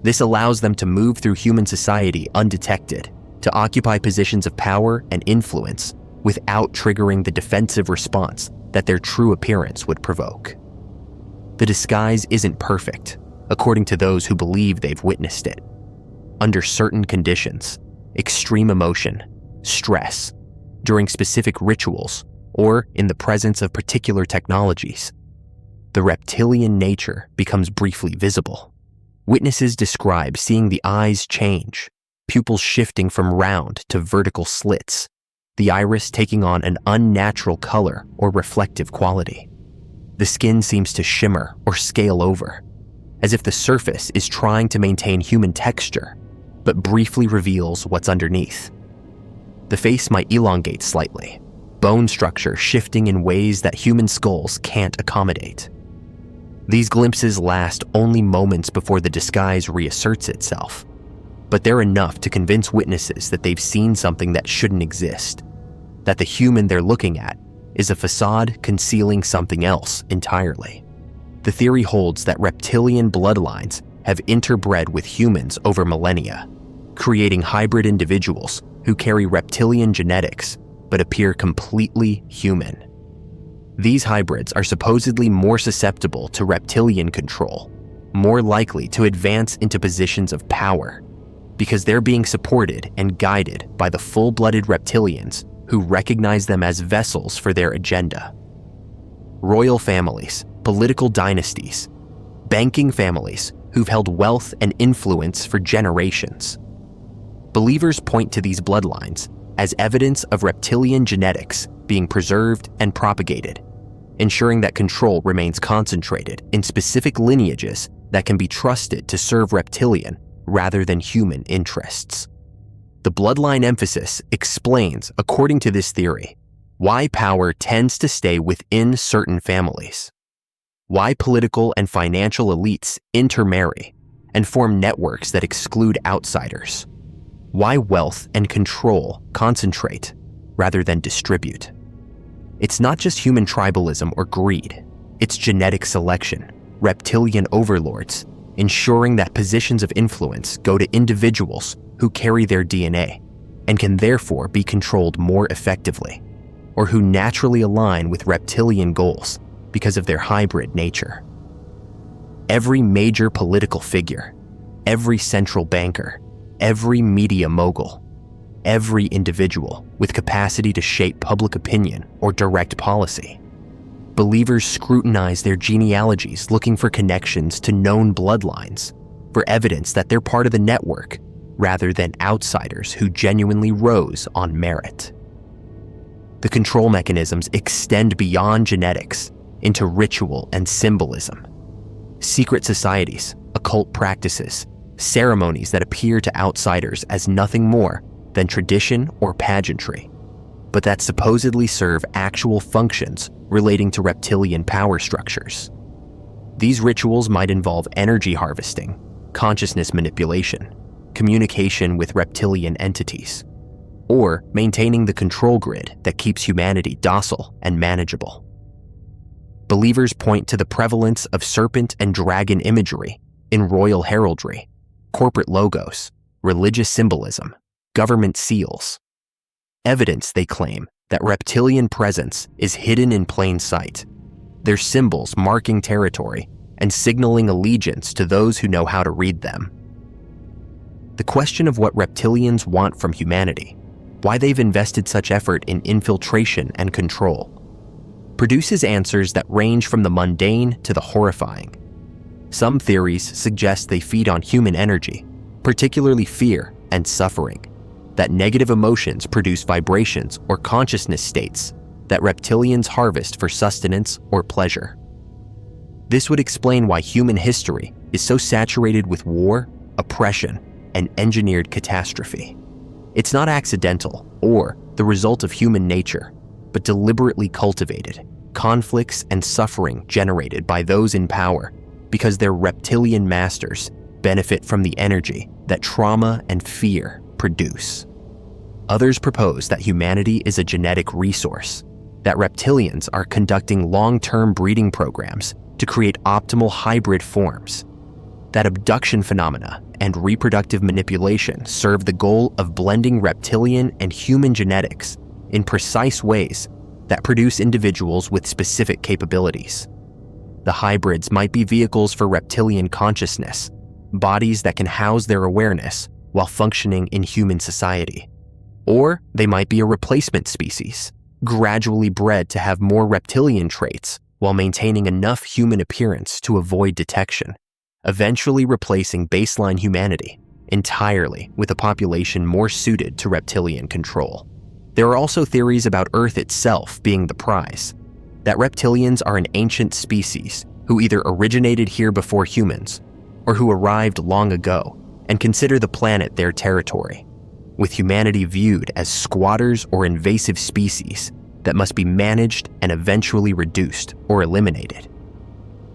This allows them to move through human society undetected, to occupy positions of power and influence without triggering the defensive response that their true appearance would provoke. The disguise isn't perfect, according to those who believe they've witnessed it. Under certain conditions, extreme emotion, stress, during specific rituals, or in the presence of particular technologies, the reptilian nature becomes briefly visible. Witnesses describe seeing the eyes change, pupils shifting from round to vertical slits, the iris taking on an unnatural color or reflective quality. The skin seems to shimmer or scale over, as if the surface is trying to maintain human texture, but briefly reveals what's underneath. The face might elongate slightly, bone structure shifting in ways that human skulls can't accommodate. These glimpses last only moments before the disguise reasserts itself, but they're enough to convince witnesses that they've seen something that shouldn't exist, that the human they're looking at is a facade concealing something else entirely. The theory holds that reptilian bloodlines have interbred with humans over millennia, creating hybrid individuals who carry reptilian genetics but appear completely human. These hybrids are supposedly more susceptible to reptilian control, more likely to advance into positions of power, because they're being supported and guided by the full-blooded reptilians who recognize them as vessels for their agenda. Royal families, political dynasties, banking families who've held wealth and influence for generations. Believers point to these bloodlines as evidence of reptilian genetics being preserved and propagated, ensuring that control remains concentrated in specific lineages that can be trusted to serve reptilian rather than human interests. The bloodline emphasis explains, according to this theory, why power tends to stay within certain families, why political and financial elites intermarry and form networks that exclude outsiders, why wealth and control concentrate rather than distribute. It's not just human tribalism or greed, it's genetic selection, reptilian overlords, ensuring that positions of influence go to individuals who carry their DNA and can therefore be controlled more effectively, or who naturally align with reptilian goals because of their hybrid nature. Every major political figure, every central banker, every media mogul, every individual with capacity to shape public opinion or direct policy. Believers scrutinize their genealogies looking for connections to known bloodlines, for evidence that they're part of the network rather than outsiders who genuinely rose on merit. The control mechanisms extend beyond genetics into ritual and symbolism. Secret societies, occult practices, ceremonies that appear to outsiders as nothing more than tradition or pageantry, but that supposedly serve actual functions relating to reptilian power structures. These rituals might involve energy harvesting, consciousness manipulation, communication with reptilian entities, or maintaining the control grid that keeps humanity docile and manageable. Believers point to the prevalence of serpent and dragon imagery in royal heraldry, corporate logos, religious symbolism, government seals. Evidence, they claim, that reptilian presence is hidden in plain sight, their symbols marking territory and signaling allegiance to those who know how to read them. The question of what reptilians want from humanity, why they've invested such effort in infiltration and control, produces answers that range from the mundane to the horrifying. Some theories suggest they feed on human energy, particularly fear and suffering, that negative emotions produce vibrations or consciousness states that reptilians harvest for sustenance or pleasure. This would explain why human history is so saturated with war, oppression, and engineered catastrophe. It's not accidental or the result of human nature, but deliberately cultivated, conflicts and suffering generated by those in power because their reptilian masters benefit from the energy that trauma and fear produce. Others propose that humanity is a genetic resource, that reptilians are conducting long-term breeding programs to create optimal hybrid forms, that abduction phenomena and reproductive manipulation serve the goal of blending reptilian and human genetics in precise ways that produce individuals with specific capabilities. The hybrids might be vehicles for reptilian consciousness, bodies that can house their awareness while functioning in human society. Or they might be a replacement species, gradually bred to have more reptilian traits while maintaining enough human appearance to avoid detection, eventually replacing baseline humanity entirely with a population more suited to reptilian control. There are also theories about Earth itself being the prize, that reptilians are an ancient species who either originated here before humans or who arrived long ago and consider the planet their territory, with humanity viewed as squatters or invasive species that must be managed and eventually reduced or eliminated.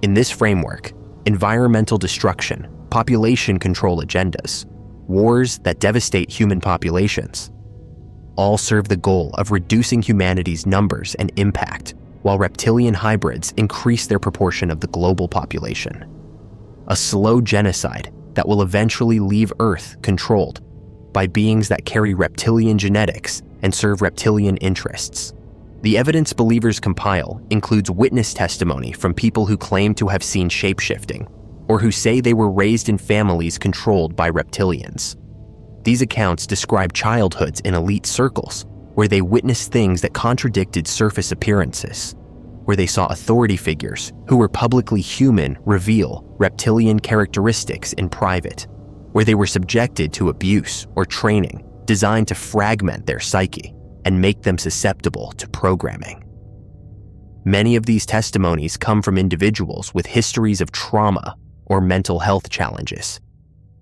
In this framework, environmental destruction, population control agendas, wars that devastate human populations, all serve the goal of reducing humanity's numbers and impact, while reptilian hybrids increase their proportion of the global population. A slow genocide that will eventually leave Earth controlled by beings that carry reptilian genetics and serve reptilian interests. The evidence believers compile includes witness testimony from people who claim to have seen shapeshifting, or who say they were raised in families controlled by reptilians. These accounts describe childhoods in elite circles, where they witnessed things that contradicted surface appearances, where they saw authority figures who were publicly human reveal reptilian characteristics in private, where they were subjected to abuse or training designed to fragment their psyche and make them susceptible to programming. Many of these testimonies come from individuals with histories of trauma or mental health challenges,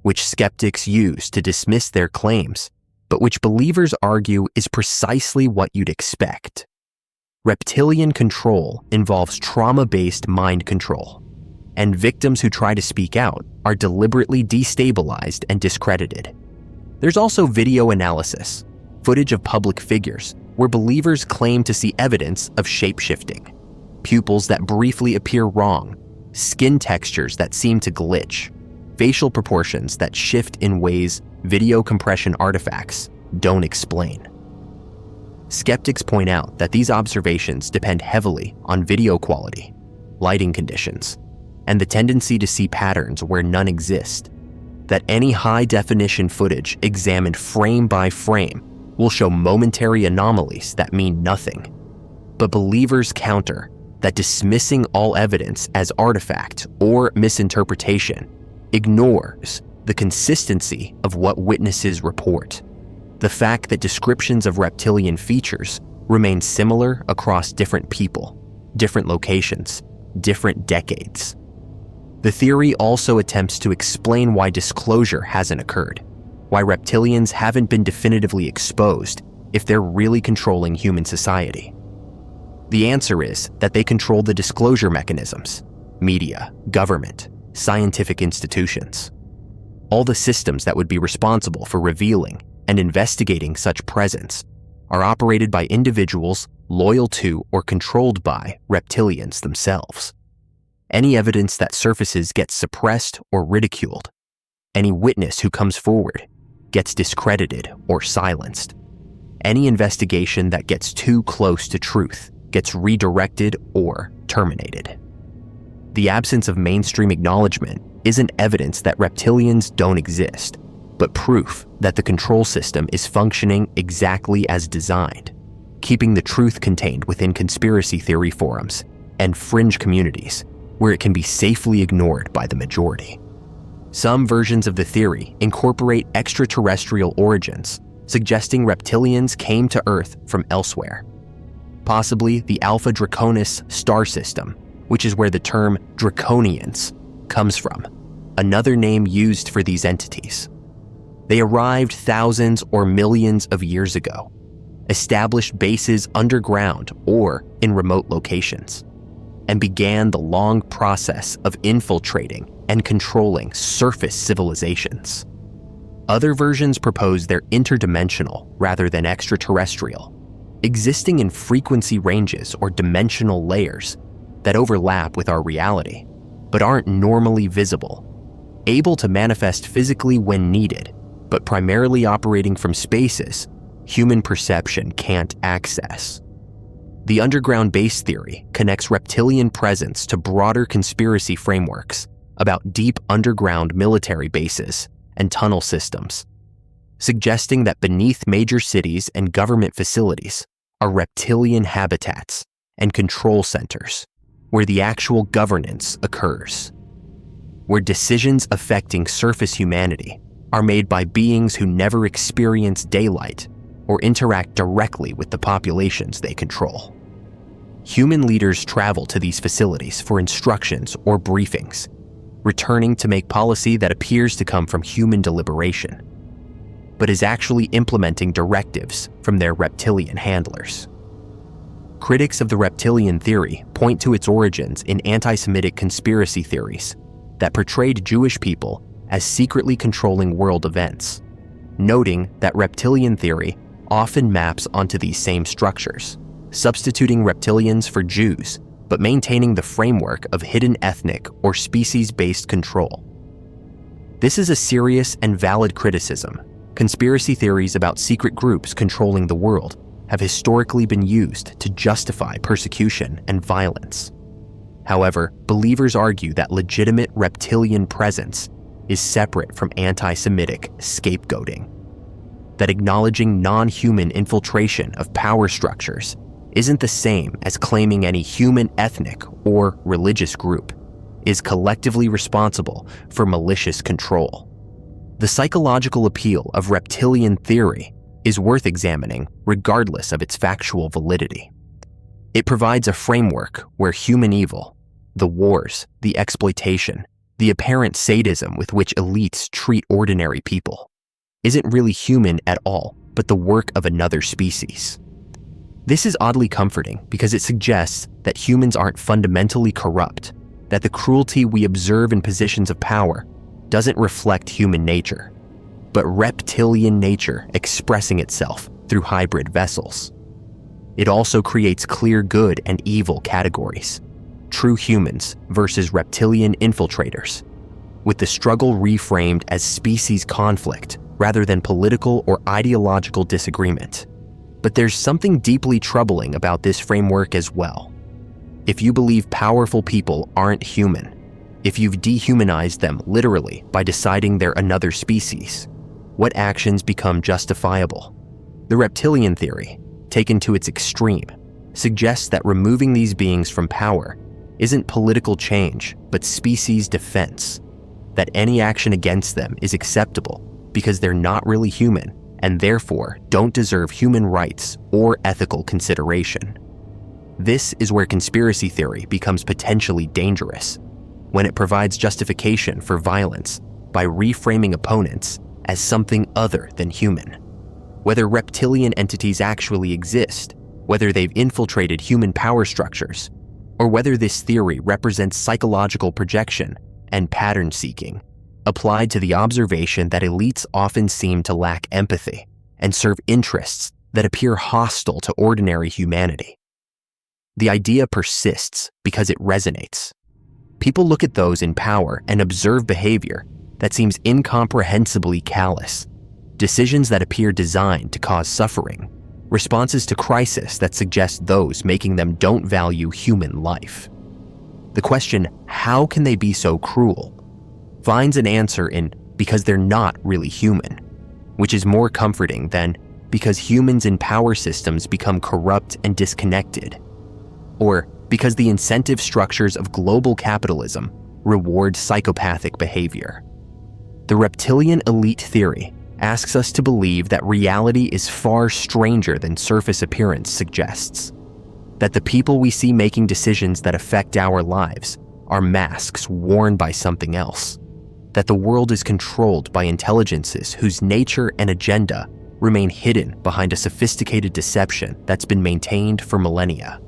which skeptics use to dismiss their claims, but which believers argue is precisely what you'd expect. Reptilian control involves trauma-based mind control, and victims who try to speak out are deliberately destabilized and discredited. There's also video analysis, footage of public figures where believers claim to see evidence of shape-shifting, pupils that briefly appear wrong, skin textures that seem to glitch, facial proportions that shift in ways video compression artifacts don't explain. Skeptics point out that these observations depend heavily on video quality, lighting conditions, and the tendency to see patterns where none exist, that any high-definition footage examined frame by frame will show momentary anomalies that mean nothing. But believers counter that dismissing all evidence as artifact or misinterpretation ignores the consistency of what witnesses report. The fact that descriptions of reptilian features remain similar across different people, different locations, different decades. The theory also attempts to explain why disclosure hasn't occurred, why reptilians haven't been definitively exposed if they're really controlling human society. The answer is that they control the disclosure mechanisms: media, government, scientific institutions. All the systems that would be responsible for revealing and investigating such presence are operated by individuals loyal to or controlled by reptilians themselves. Any evidence that surfaces gets suppressed or ridiculed. Any witness who comes forward gets discredited or silenced. Any investigation that gets too close to truth gets redirected or terminated. The absence of mainstream acknowledgement isn't evidence that reptilians don't exist, but proof that the control system is functioning exactly as designed, keeping the truth contained within conspiracy theory forums and fringe communities where it can be safely ignored by the majority. Some versions of the theory incorporate extraterrestrial origins, suggesting reptilians came to Earth from elsewhere, possibly the Alpha Draconis star system, which is where the term Draconians comes from, another name used for these entities. They arrived thousands or millions of years ago, established bases underground or in remote locations, and began the long process of infiltrating and controlling surface civilizations. Other versions propose they're interdimensional rather than extraterrestrial, existing in frequency ranges or dimensional layers that overlap with our reality, but aren't normally visible, able to manifest physically when needed, but primarily operating from spaces human perception can't access. The underground base theory connects reptilian presence to broader conspiracy frameworks about deep underground military bases and tunnel systems, suggesting that beneath major cities and government facilities are reptilian habitats and control centers where the actual governance occurs, where decisions affecting surface humanity are made by beings who never experience daylight or interact directly with the populations they control. Human leaders travel to these facilities for instructions or briefings, returning to make policy that appears to come from human deliberation, but is actually implementing directives from their reptilian handlers. Critics of the reptilian theory point to its origins in anti-Semitic conspiracy theories that portrayed Jewish people as secretly controlling world events, noting that reptilian theory often maps onto these same structures, substituting reptilians for Jews, but maintaining the framework of hidden ethnic or species-based control. This is a serious and valid criticism, Conspiracy theories about secret groups controlling the world have historically been used to justify persecution and violence. However, believers argue that legitimate reptilian presence is separate from anti-Semitic scapegoating, that acknowledging non-human infiltration of power structures isn't the same as claiming any human ethnic or religious group is collectively responsible for malicious control. The psychological appeal of reptilian theory is worth examining regardless of its factual validity. It provides a framework where human evil, the wars, the exploitation, the apparent sadism with which elites treat ordinary people, isn't really human at all, but the work of another species. This is oddly comforting because it suggests that humans aren't fundamentally corrupt, that the cruelty we observe in positions of power doesn't reflect human nature, but reptilian nature expressing itself through hybrid vessels. It also creates clear good and evil categories, true humans versus reptilian infiltrators, with the struggle reframed as species conflict rather than political or ideological disagreement. But there's something deeply troubling about this framework as well. If you believe powerful people aren't human, if you've dehumanized them literally by deciding they're another species, what actions become justifiable? The reptilian theory, taken to its extreme, suggests that removing these beings from power isn't political change, but species defense, that any action against them is acceptable because they're not really human and therefore don't deserve human rights or ethical consideration. This is where conspiracy theory becomes potentially dangerous, when it provides justification for violence by reframing opponents as something other than human. Whether reptilian entities actually exist, whether they've infiltrated human power structures, or whether this theory represents psychological projection and pattern seeking, applied to the observation that elites often seem to lack empathy and serve interests that appear hostile to ordinary humanity. The idea persists because it resonates. People look at those in power and observe behavior that seems incomprehensibly callous, decisions that appear designed to cause suffering, responses to crisis that suggest those making them don't value human life. The question, how can they be so cruel, finds an answer in because they're not really human, which is more comforting than because humans in power systems become corrupt and disconnected, or because the incentive structures of global capitalism reward psychopathic behavior. The reptilian elite theory asks us to believe that reality is far stranger than surface appearance suggests, that the people we see making decisions that affect our lives are masks worn by something else, that the world is controlled by intelligences whose nature and agenda remain hidden behind a sophisticated deception that's been maintained for millennia.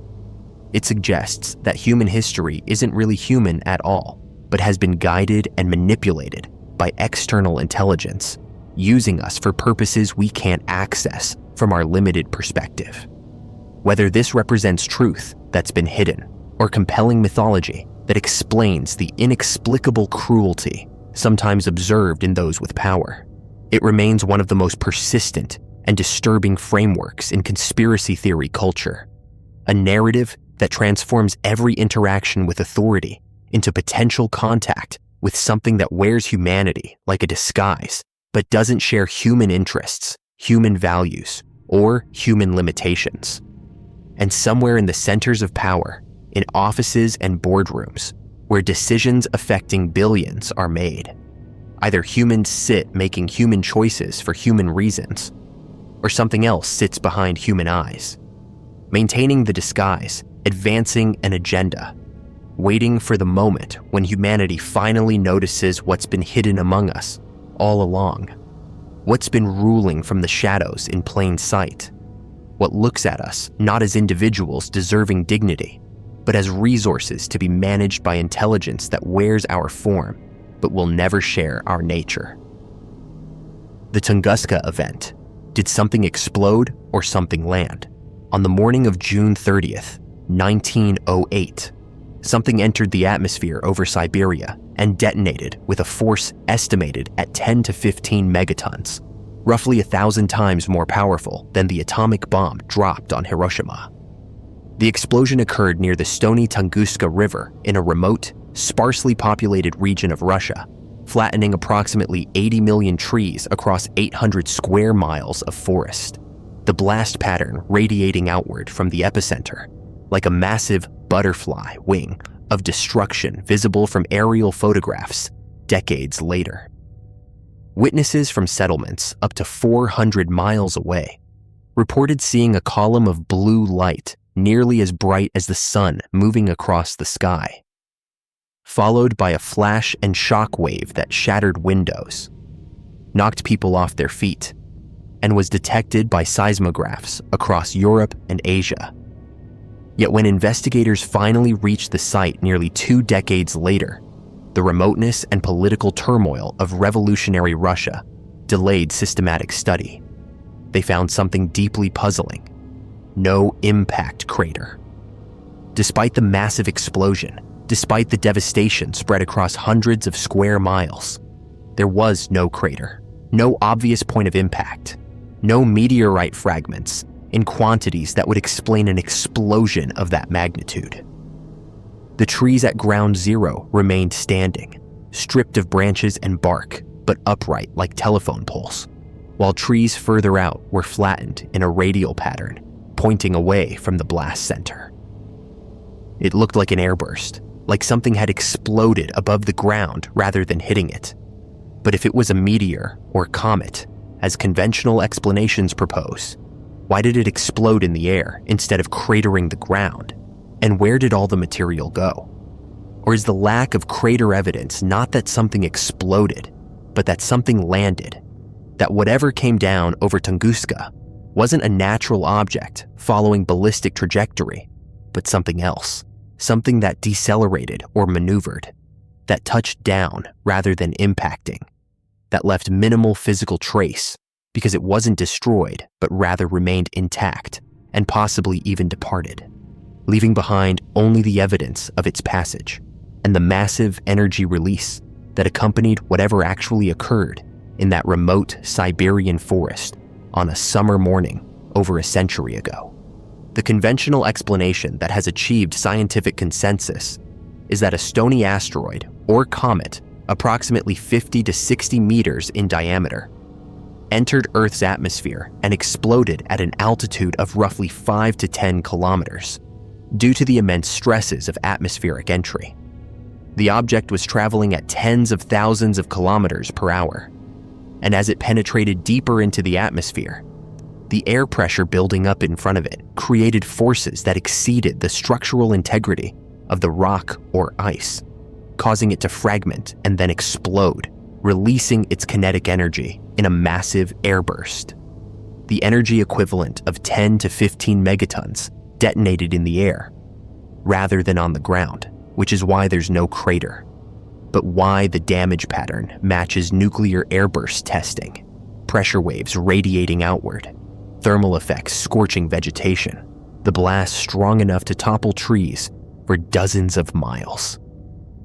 It suggests that human history isn't really human at all, but has been guided and manipulated by external intelligence, using us for purposes we can't access from our limited perspective. Whether this represents truth that's been hidden, or compelling mythology that explains the inexplicable cruelty sometimes observed in those with power, it remains one of the most persistent and disturbing frameworks in conspiracy theory culture, a narrative that transforms every interaction with authority into potential contact with something that wears humanity like a disguise, but doesn't share human interests, human values, or human limitations. And somewhere in the centers of power, in offices and boardrooms, where decisions affecting billions are made, either humans sit making human choices for human reasons, or something else sits behind human eyes, maintaining the disguise, advancing an agenda, waiting for the moment when humanity finally notices what's been hidden among us all along, what's been ruling from the shadows in plain sight, what looks at us not as individuals deserving dignity, but as resources to be managed by intelligence that wears our form but will never share our nature. The Tunguska event. Did something explode or something land? On the morning of June 30th, 1908, something entered the atmosphere over Siberia and detonated with a force estimated at 10 to 15 megatons, roughly 1,000 times more powerful than the atomic bomb dropped on Hiroshima. The explosion occurred near the stony Tunguska River in a remote, sparsely populated region of Russia, flattening approximately 80 million trees across 800 square miles of forest. The blast pattern radiating outward from the epicenter, like a massive butterfly wing of destruction visible from aerial photographs decades later. Witnesses from settlements up to 400 miles away reported seeing a column of blue light nearly as bright as the sun moving across the sky, followed by a flash and shock wave that shattered windows, knocked people off their feet, and was detected by seismographs across Europe and Asia. Yet when investigators finally reached the site nearly 2 decades later, the remoteness and political turmoil of revolutionary Russia delayed systematic study. They found something deeply puzzling: no impact crater. Despite the massive explosion, despite the devastation spread across hundreds of square miles, there was no crater, no obvious point of impact, no meteorite fragments in quantities that would explain an explosion of that magnitude. The trees at ground zero remained standing, stripped of branches and bark, but upright like telephone poles, while trees further out were flattened in a radial pattern, pointing away from the blast center. It looked like an airburst, like something had exploded above the ground rather than hitting it. But if it was a meteor or comet, as conventional explanations propose, why did it explode in the air instead of cratering the ground? And where did all the material go? Or is the lack of crater evidence not that something exploded, but that something landed? That whatever came down over Tunguska wasn't a natural object following ballistic trajectory, but something else, something that decelerated or maneuvered, that touched down rather than impacting, that left minimal physical trace because it wasn't destroyed but rather remained intact and possibly even departed, leaving behind only the evidence of its passage and the massive energy release that accompanied whatever actually occurred in that remote Siberian forest on a summer morning over a century ago. The conventional explanation that has achieved scientific consensus is that a stony asteroid or comet approximately 50 to 60 meters in diameter entered Earth's atmosphere and exploded at an altitude of roughly 5 to 10 kilometers due to the immense stresses of atmospheric entry. The object was traveling at tens of thousands of kilometers per hour, and as it penetrated deeper into the atmosphere, the air pressure building up in front of it created forces that exceeded the structural integrity of the rock or ice, causing it to fragment and then explode, releasing its kinetic energy in a massive airburst. The energy equivalent of 10 to 15 megatons detonated in the air, rather than on the ground, which is why there's no crater, but why the damage pattern matches nuclear airburst testing, pressure waves radiating outward, thermal effects scorching vegetation, the blast strong enough to topple trees for dozens of miles.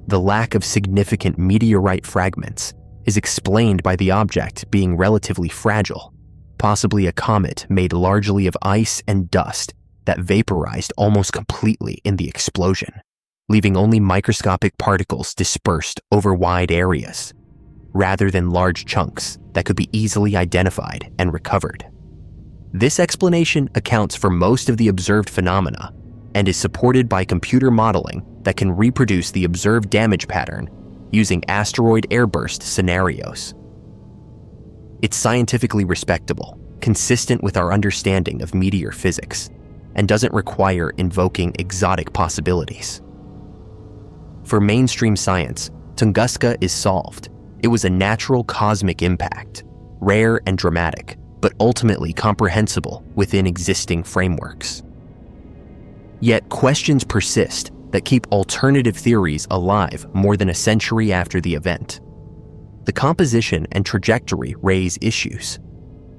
The lack of significant meteorite fragments is explained by the object being relatively fragile, possibly a comet made largely of ice and dust that vaporized almost completely in the explosion, leaving only microscopic particles dispersed over wide areas, rather than large chunks that could be easily identified and recovered. This explanation accounts for most of the observed phenomena and is supported by computer modeling that can reproduce the observed damage pattern using asteroid airburst scenarios. It's scientifically respectable, consistent with our understanding of meteor physics, and doesn't require invoking exotic possibilities. For mainstream science, Tunguska is solved. It was a natural cosmic impact, rare and dramatic, but ultimately comprehensible within existing frameworks. Yet questions persist that keep alternative theories alive more than a century after the event. The composition and trajectory raise issues.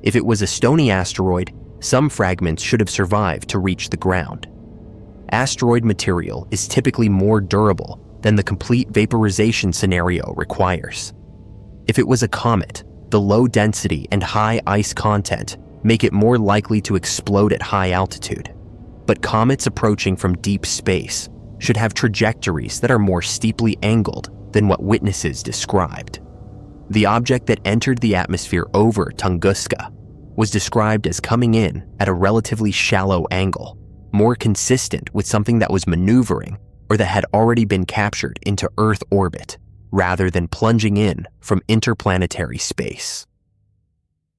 If it was a stony asteroid, some fragments should have survived to reach the ground. Asteroid material is typically more durable than the complete vaporization scenario requires. If it was a comet, The low density and high ice content make it more likely to explode at high altitude. But comets approaching from deep space should have trajectories that are more steeply angled than what witnesses described. The object that entered the atmosphere over Tunguska was described as coming in at a relatively shallow angle, more consistent with something that was maneuvering or that had already been captured into Earth orbit, rather than plunging in from interplanetary space.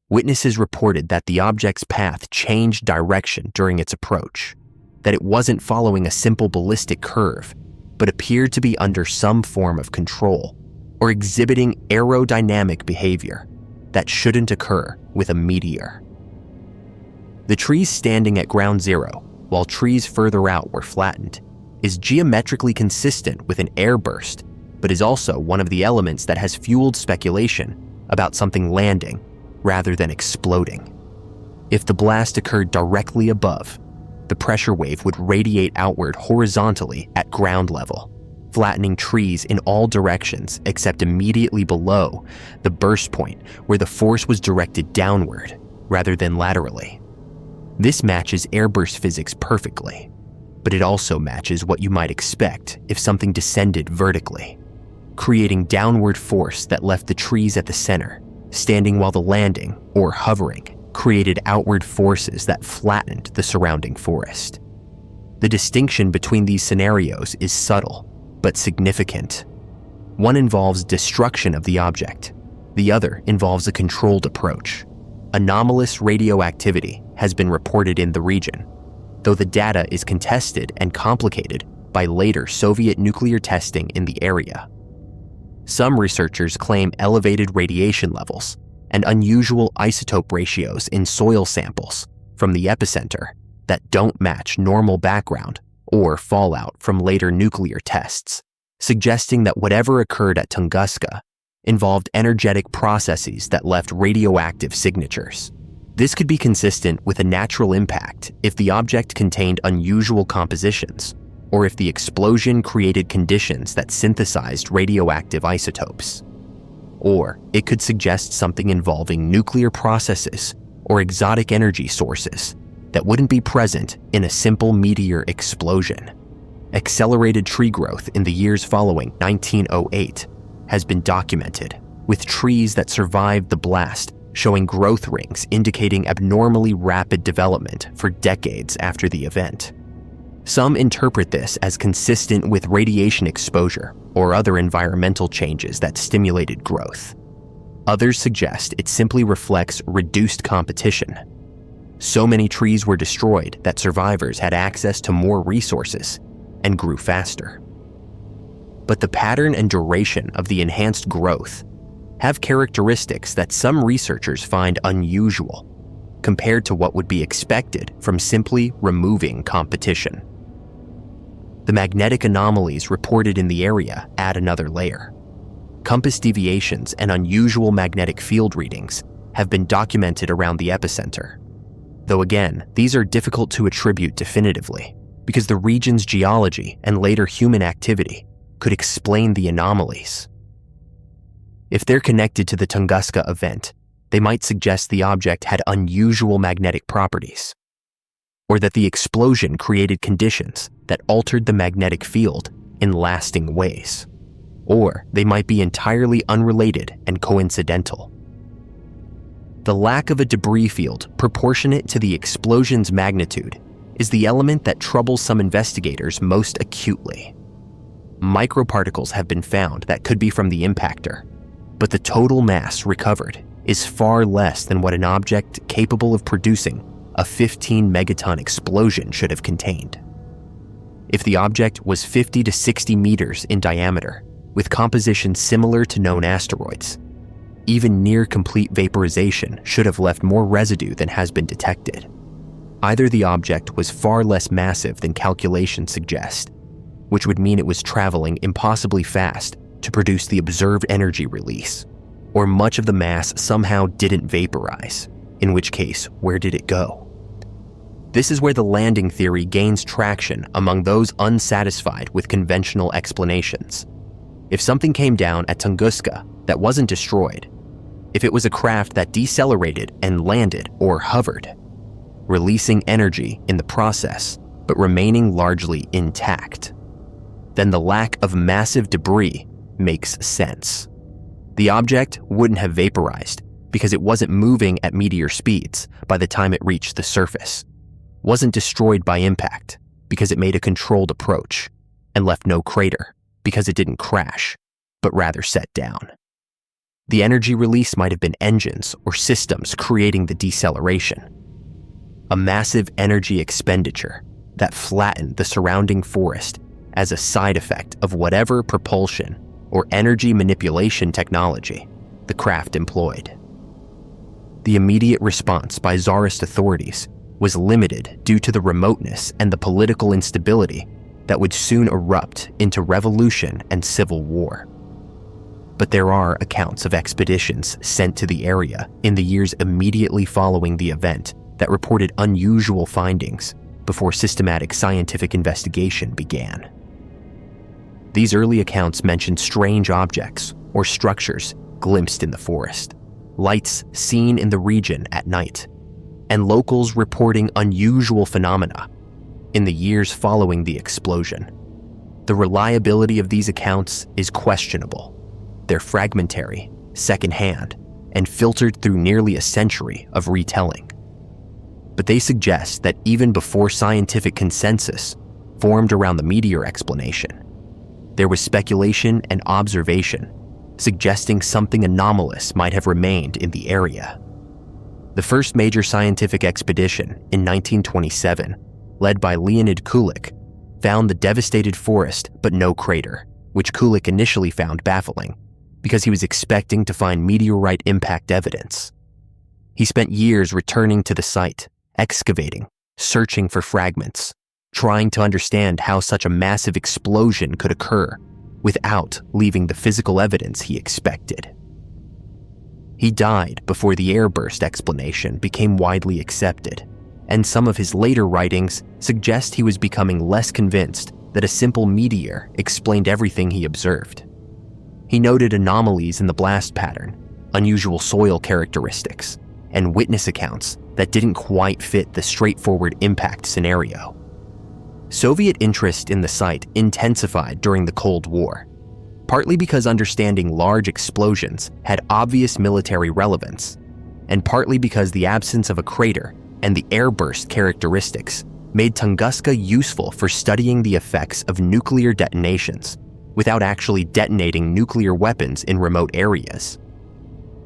Witnesses reported that the object's path changed direction during its approach, that it wasn't following a simple ballistic curve, but appeared to be under some form of control or exhibiting aerodynamic behavior that shouldn't occur with a meteor. The trees standing at ground zero, while trees further out were flattened, is geometrically consistent with an airburst, but is also one of the elements that has fueled speculation about something landing rather than exploding. If the blast occurred directly above, the pressure wave would radiate outward horizontally at ground level, flattening trees in all directions except immediately below the burst point where the force was directed downward rather than laterally. This matches airburst physics perfectly, but it also matches what you might expect if something descended vertically, creating downward force that left the trees at the center, standing while the landing, or hovering, created outward forces that flattened the surrounding forest. The distinction between these scenarios is subtle, but significant. One involves destruction of the object. The other involves a controlled approach. Anomalous radioactivity has been reported in the region, though the data is contested and complicated by later Soviet nuclear testing in the area. Some researchers claim elevated radiation levels and unusual isotope ratios in soil samples from the epicenter that don't match normal background or fallout from later nuclear tests, suggesting that whatever occurred at Tunguska involved energetic processes that left radioactive signatures. This could be consistent with a natural impact if the object contained unusual compositions, or if the explosion created conditions that synthesized radioactive isotopes. Or it could suggest something involving nuclear processes or exotic energy sources that wouldn't be present in a simple meteor explosion. Accelerated tree growth in the years following 1908 has been documented, with trees that survived the blast showing growth rings indicating abnormally rapid development for decades after the event. Some interpret this as consistent with radiation exposure or other environmental changes that stimulated growth. Others suggest it simply reflects reduced competition. So many trees were destroyed that survivors had access to more resources and grew faster. But the pattern and duration of the enhanced growth have characteristics that some researchers find unusual compared to what would be expected from simply removing competition. The magnetic anomalies reported in the area add another layer. Compass deviations and unusual magnetic field readings have been documented around the epicenter. Though again, these are difficult to attribute definitively because the region's geology and later human activity could explain the anomalies. If they're connected to the Tunguska event, they might suggest the object had unusual magnetic properties, or that the explosion created conditions that altered the magnetic field in lasting ways. Or they might be entirely unrelated and coincidental. The lack of a debris field proportionate to the explosion's magnitude is the element that troubles some investigators most acutely. Microparticles have been found that could be from the impactor, but the total mass recovered is far less than what an object capable of producing a 15 megaton explosion should have contained. If the object was 50 to 60 meters in diameter, with composition similar to known asteroids, even near complete vaporization should have left more residue than has been detected. Either the object was far less massive than calculations suggest, which would mean it was traveling impossibly fast to produce the observed energy release, or much of the mass somehow didn't vaporize, in which case, where did it go? This is where the landing theory gains traction among those unsatisfied with conventional explanations. If something came down at Tunguska that wasn't destroyed, if it was a craft that decelerated and landed or hovered, releasing energy in the process but remaining largely intact, then the lack of massive debris makes sense. The object wouldn't have vaporized because it wasn't moving at meteor speeds by the time it reached the surface, wasn't destroyed by impact because it made a controlled approach, and left no crater because it didn't crash, but rather set down. The energy release might have been engines or systems creating the deceleration. A massive energy expenditure that flattened the surrounding forest as a side effect of whatever propulsion or energy manipulation technology the craft employed. The immediate response by Tsarist authorities was limited due to the remoteness and the political instability that would soon erupt into revolution and civil war. But there are accounts of expeditions sent to the area in the years immediately following the event that reported unusual findings before systematic scientific investigation began. These early accounts mentioned strange objects or structures glimpsed in the forest, lights seen in the region at night, and locals reporting unusual phenomena in the years following the explosion. The reliability of these accounts is questionable. They're fragmentary, secondhand, and filtered through nearly a century of retelling. But they suggest that even before scientific consensus formed around the meteor explanation, there was speculation and observation suggesting something anomalous might have remained in the area. The first major scientific expedition in 1927, led by Leonid Kulik, found the devastated forest but no crater, which Kulik initially found baffling because he was expecting to find meteorite impact evidence. He spent years returning to the site, excavating, searching for fragments, trying to understand how such a massive explosion could occur without leaving the physical evidence he expected. He died before the airburst explanation became widely accepted, and some of his later writings suggest he was becoming less convinced that a simple meteor explained everything he observed. He noted anomalies in the blast pattern, unusual soil characteristics, and witness accounts that didn't quite fit the straightforward impact scenario. Soviet interest in the site intensified during the Cold War, partly because understanding large explosions had obvious military relevance, and partly because the absence of a crater and the airburst characteristics made Tunguska useful for studying the effects of nuclear detonations without actually detonating nuclear weapons in remote areas.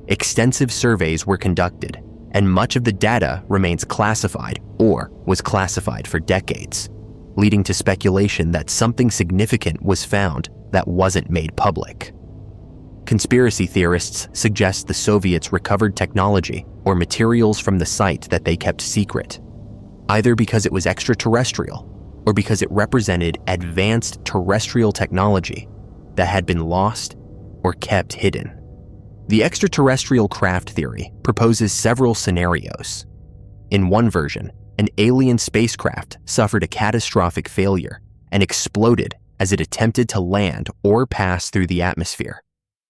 Extensive surveys were conducted, and much of the data remains classified or was classified for decades, leading to speculation that something significant was found that wasn't made public. Conspiracy theorists suggest the Soviets recovered technology or materials from the site that they kept secret, either because it was extraterrestrial or because it represented advanced terrestrial technology that had been lost or kept hidden. The extraterrestrial craft theory proposes several scenarios. In one version, an alien spacecraft suffered a catastrophic failure and exploded as it attempted to land or pass through the atmosphere,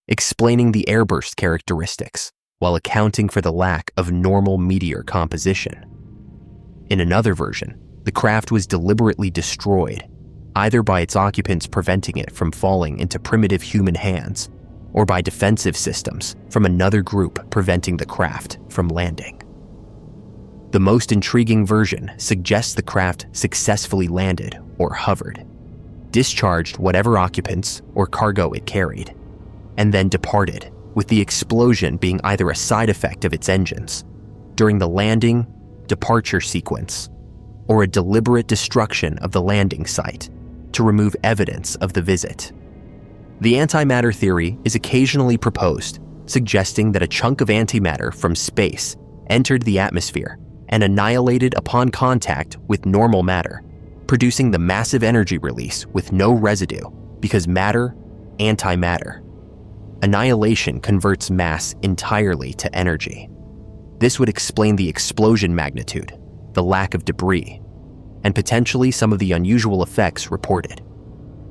explaining the airburst characteristics while accounting for the lack of normal meteor composition. In another version, the craft was deliberately destroyed, either by its occupants preventing it from falling into primitive human hands, or by defensive systems from another group preventing the craft from landing. The most intriguing version suggests the craft successfully landed or hovered, discharged whatever occupants or cargo it carried, and then departed, with the explosion being either a side effect of its engines during the landing, departure sequence, or a deliberate destruction of the landing site to remove evidence of the visit. The antimatter theory is occasionally proposed, suggesting that a chunk of antimatter from space entered the atmosphere and annihilated upon contact with normal matter, producing the massive energy release with no residue because matter, antimatter. Annihilation converts mass entirely to energy. This would explain the explosion magnitude, the lack of debris, and potentially some of the unusual effects reported.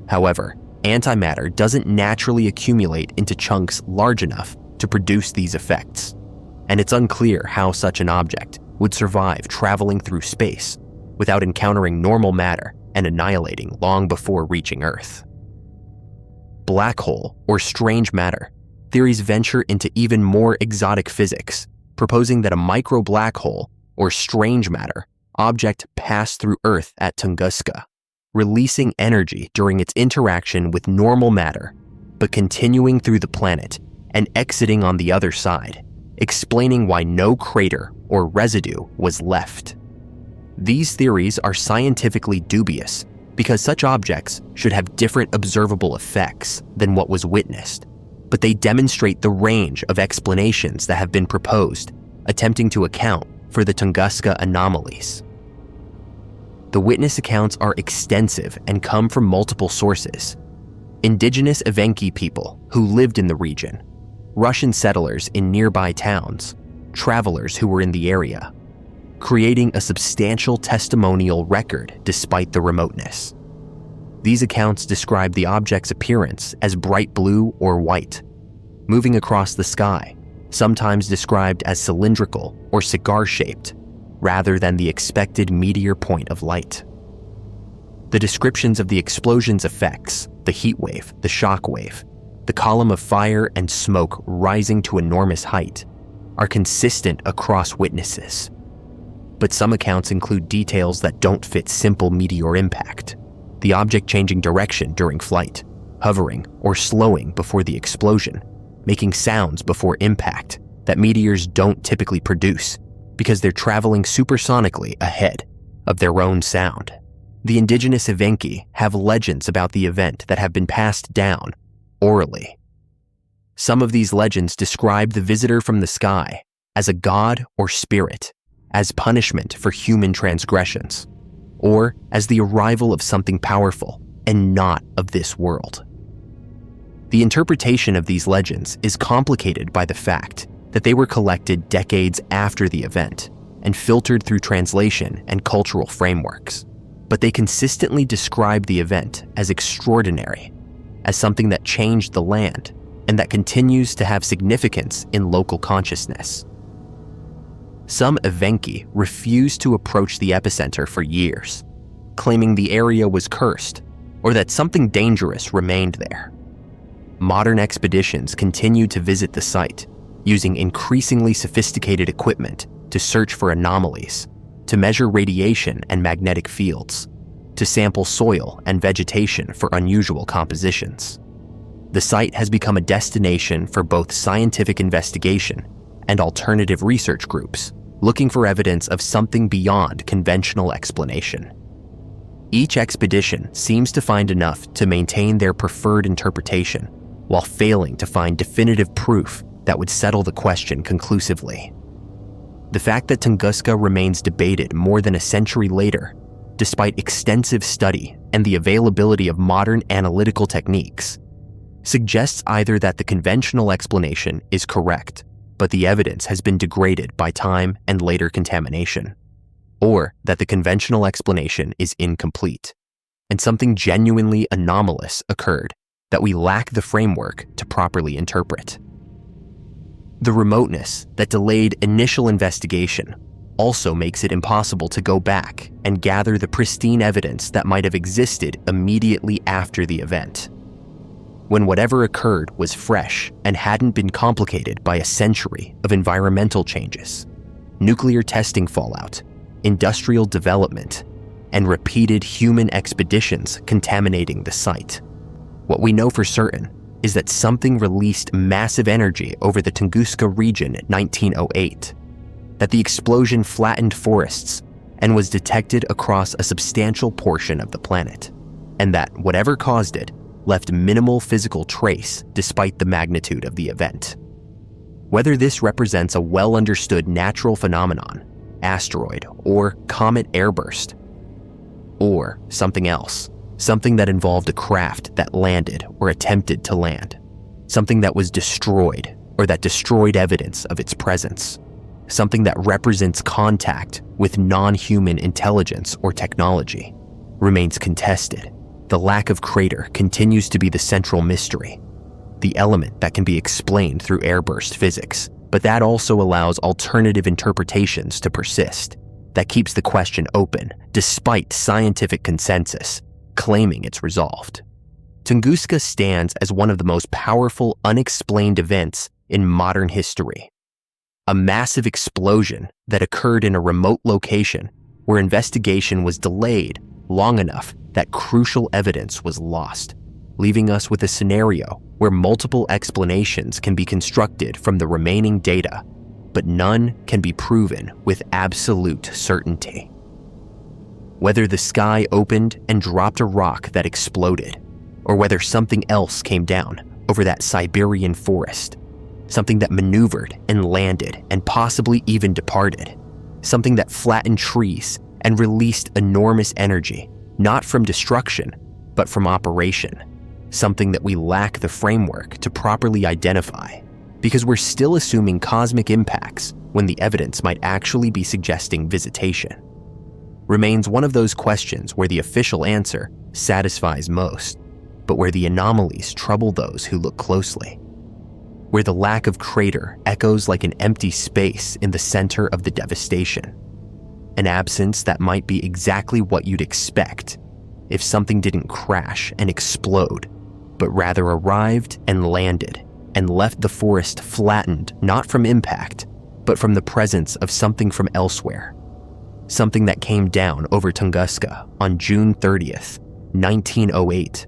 However, antimatter doesn't naturally accumulate into chunks large enough to produce these effects, and it's unclear how such an object would survive traveling through space without encountering normal matter and annihilating long before reaching Earth. Black hole or strange matter theories venture into even more exotic physics, proposing that a micro-black hole or strange matter object passed through Earth at Tunguska, releasing energy during its interaction with normal matter, but continuing through the planet and exiting on the other side, explaining why no crater or residue was left. These theories are scientifically dubious because such objects should have different observable effects than what was witnessed, but they demonstrate the range of explanations that have been proposed, attempting to account for the Tunguska anomalies. The witness accounts are extensive and come from multiple sources: indigenous Evenki people who lived in the region, Russian settlers in nearby towns, travelers who were in the area, creating a substantial testimonial record despite the remoteness. These accounts describe the object's appearance as bright blue or white, moving across the sky, sometimes described as cylindrical or cigar-shaped, rather than the expected meteor point of light. The descriptions of the explosion's effects, the heat wave, the shock wave, the column of fire and smoke rising to enormous height, are consistent across witnesses. But some accounts include details that don't fit simple meteor impact: the object changing direction during flight, hovering or slowing before the explosion, making sounds before impact that meteors don't typically produce because they're traveling supersonically ahead of their own sound. The indigenous Evenki have legends about the event that have been passed down orally. Some of these legends describe the visitor from the sky as a god or spirit, as punishment for human transgressions, or as the arrival of something powerful and not of this world. The interpretation of these legends is complicated by the fact that they were collected decades after the event and filtered through translation and cultural frameworks, but they consistently describe the event as extraordinary, as something that changed the land and that continues to have significance in local consciousness. Some Evenki refused to approach the epicenter for years, claiming the area was cursed or that something dangerous remained there. Modern expeditions continued to visit the site, using increasingly sophisticated equipment to search for anomalies, to measure radiation and magnetic fields, to sample soil and vegetation for unusual compositions. The site has become a destination for both scientific investigation and alternative research groups looking for evidence of something beyond conventional explanation. Each expedition seems to find enough to maintain their preferred interpretation, while failing to find definitive proof that would settle the question conclusively. The fact that Tunguska remains debated more than a century later, despite extensive study and the availability of modern analytical techniques, suggests either that the conventional explanation is correct, but the evidence has been degraded by time and later contamination, or that the conventional explanation is incomplete, and something genuinely anomalous occurred that we lack the framework to properly interpret. The remoteness that delayed initial investigation also makes it impossible to go back and gather the pristine evidence that might have existed immediately after the event, when whatever occurred was fresh and hadn't been complicated by a century of environmental changes, nuclear testing fallout, industrial development, and repeated human expeditions contaminating the site. What we know for certain is that something released massive energy over the Tunguska region in 1908, that the explosion flattened forests and was detected across a substantial portion of the planet, and that whatever caused it left minimal physical trace despite the magnitude of the event. Whether this represents a well-understood natural phenomenon, asteroid or comet airburst, or something else, something that involved a craft that landed or attempted to land, something that was destroyed or that destroyed evidence of its presence, something that represents contact with non-human intelligence or technology, remains contested. The lack of crater continues to be the central mystery. the element that can be explained through airburst physics, but that also allows alternative interpretations to persist. That keeps the question open, despite scientific consensus claiming it's resolved. Tunguska stands as one of the most powerful unexplained events in modern history. A massive explosion that occurred in a remote location where investigation was delayed long enough that crucial evidence was lost, leaving us with a scenario where multiple explanations can be constructed from the remaining data, but none can be proven with absolute certainty. Whether the sky opened and dropped a rock that exploded, or whether something else came down over that Siberian forest, something that maneuvered and landed and possibly even departed, something that flattened trees and released enormous energy, not from destruction, but from operation, something that we lack the framework to properly identify, because we're still assuming cosmic impacts when the evidence might actually be suggesting visitation, remains one of those questions where the official answer satisfies most, but where the anomalies trouble those who look closely, where the lack of crater echoes like an empty space in the center of the devastation, an absence that might be exactly what you'd expect if something didn't crash and explode, but rather arrived and landed and left the forest flattened not from impact, but from the presence of something from elsewhere, something that came down over Tunguska on June 30th, 1908,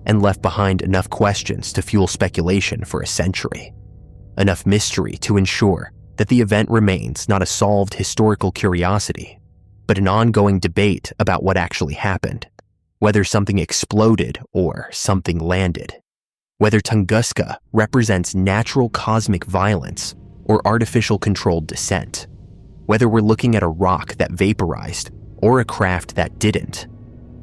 and left behind enough questions to fuel speculation for a century, enough mystery to ensure that the event remains not a solved historical curiosity, but an ongoing debate about what actually happened, whether something exploded or something landed, whether Tunguska represents natural cosmic violence or artificial controlled descent, whether we're looking at a rock that vaporized or a craft that didn't,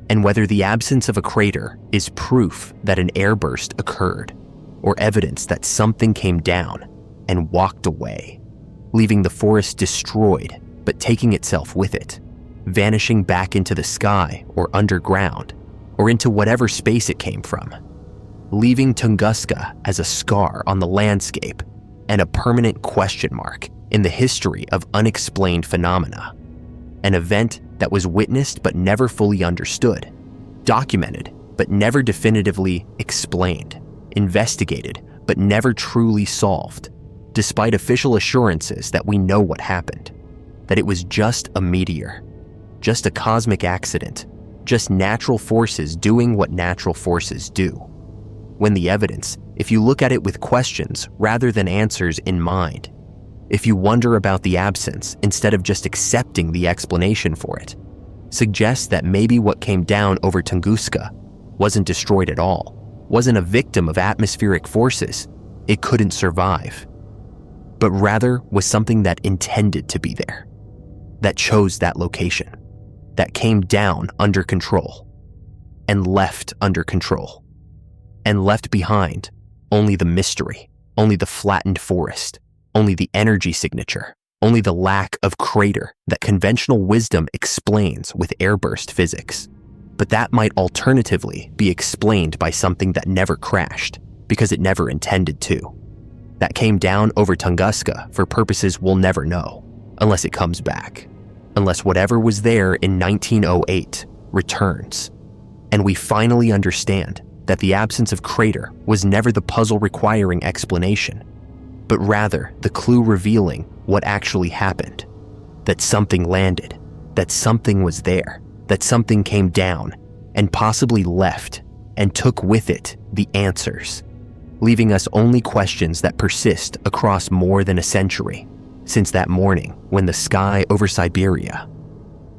and whether the absence of a crater is proof that an airburst occurred or evidence that something came down and walked away, leaving the forest destroyed but taking itself with it, vanishing back into the sky or underground or into whatever space it came from, leaving Tunguska as a scar on the landscape and a permanent question mark in the history of unexplained phenomena, an event that was witnessed but never fully understood, documented but never definitively explained, investigated but never truly solved, despite official assurances that we know what happened, that it was just a meteor, just a cosmic accident, just natural forces doing what natural forces do. When the evidence, if you look at it with questions rather than answers in mind, if you wonder about the absence instead of just accepting the explanation for it, suggests that maybe what came down over Tunguska wasn't destroyed at all, wasn't a victim of atmospheric forces, it couldn't survive, but rather was something that intended to be there, that chose that location, that came down under control, and left under control, and left behind only the mystery, only the flattened forest, only the energy signature, only the lack of crater that conventional wisdom explains with airburst physics. But that might alternatively be explained by something that never crashed because it never intended to, that came down over Tunguska for purposes we'll never know, unless it comes back, unless whatever was there in 1908 returns, and we finally understand that the absence of crater was never the puzzle requiring explanation, but rather the clue revealing what actually happened, that something landed, that something was there, that something came down and possibly left and took with it the answers, leaving us only questions that persist across more than a century since that morning when the sky over Siberia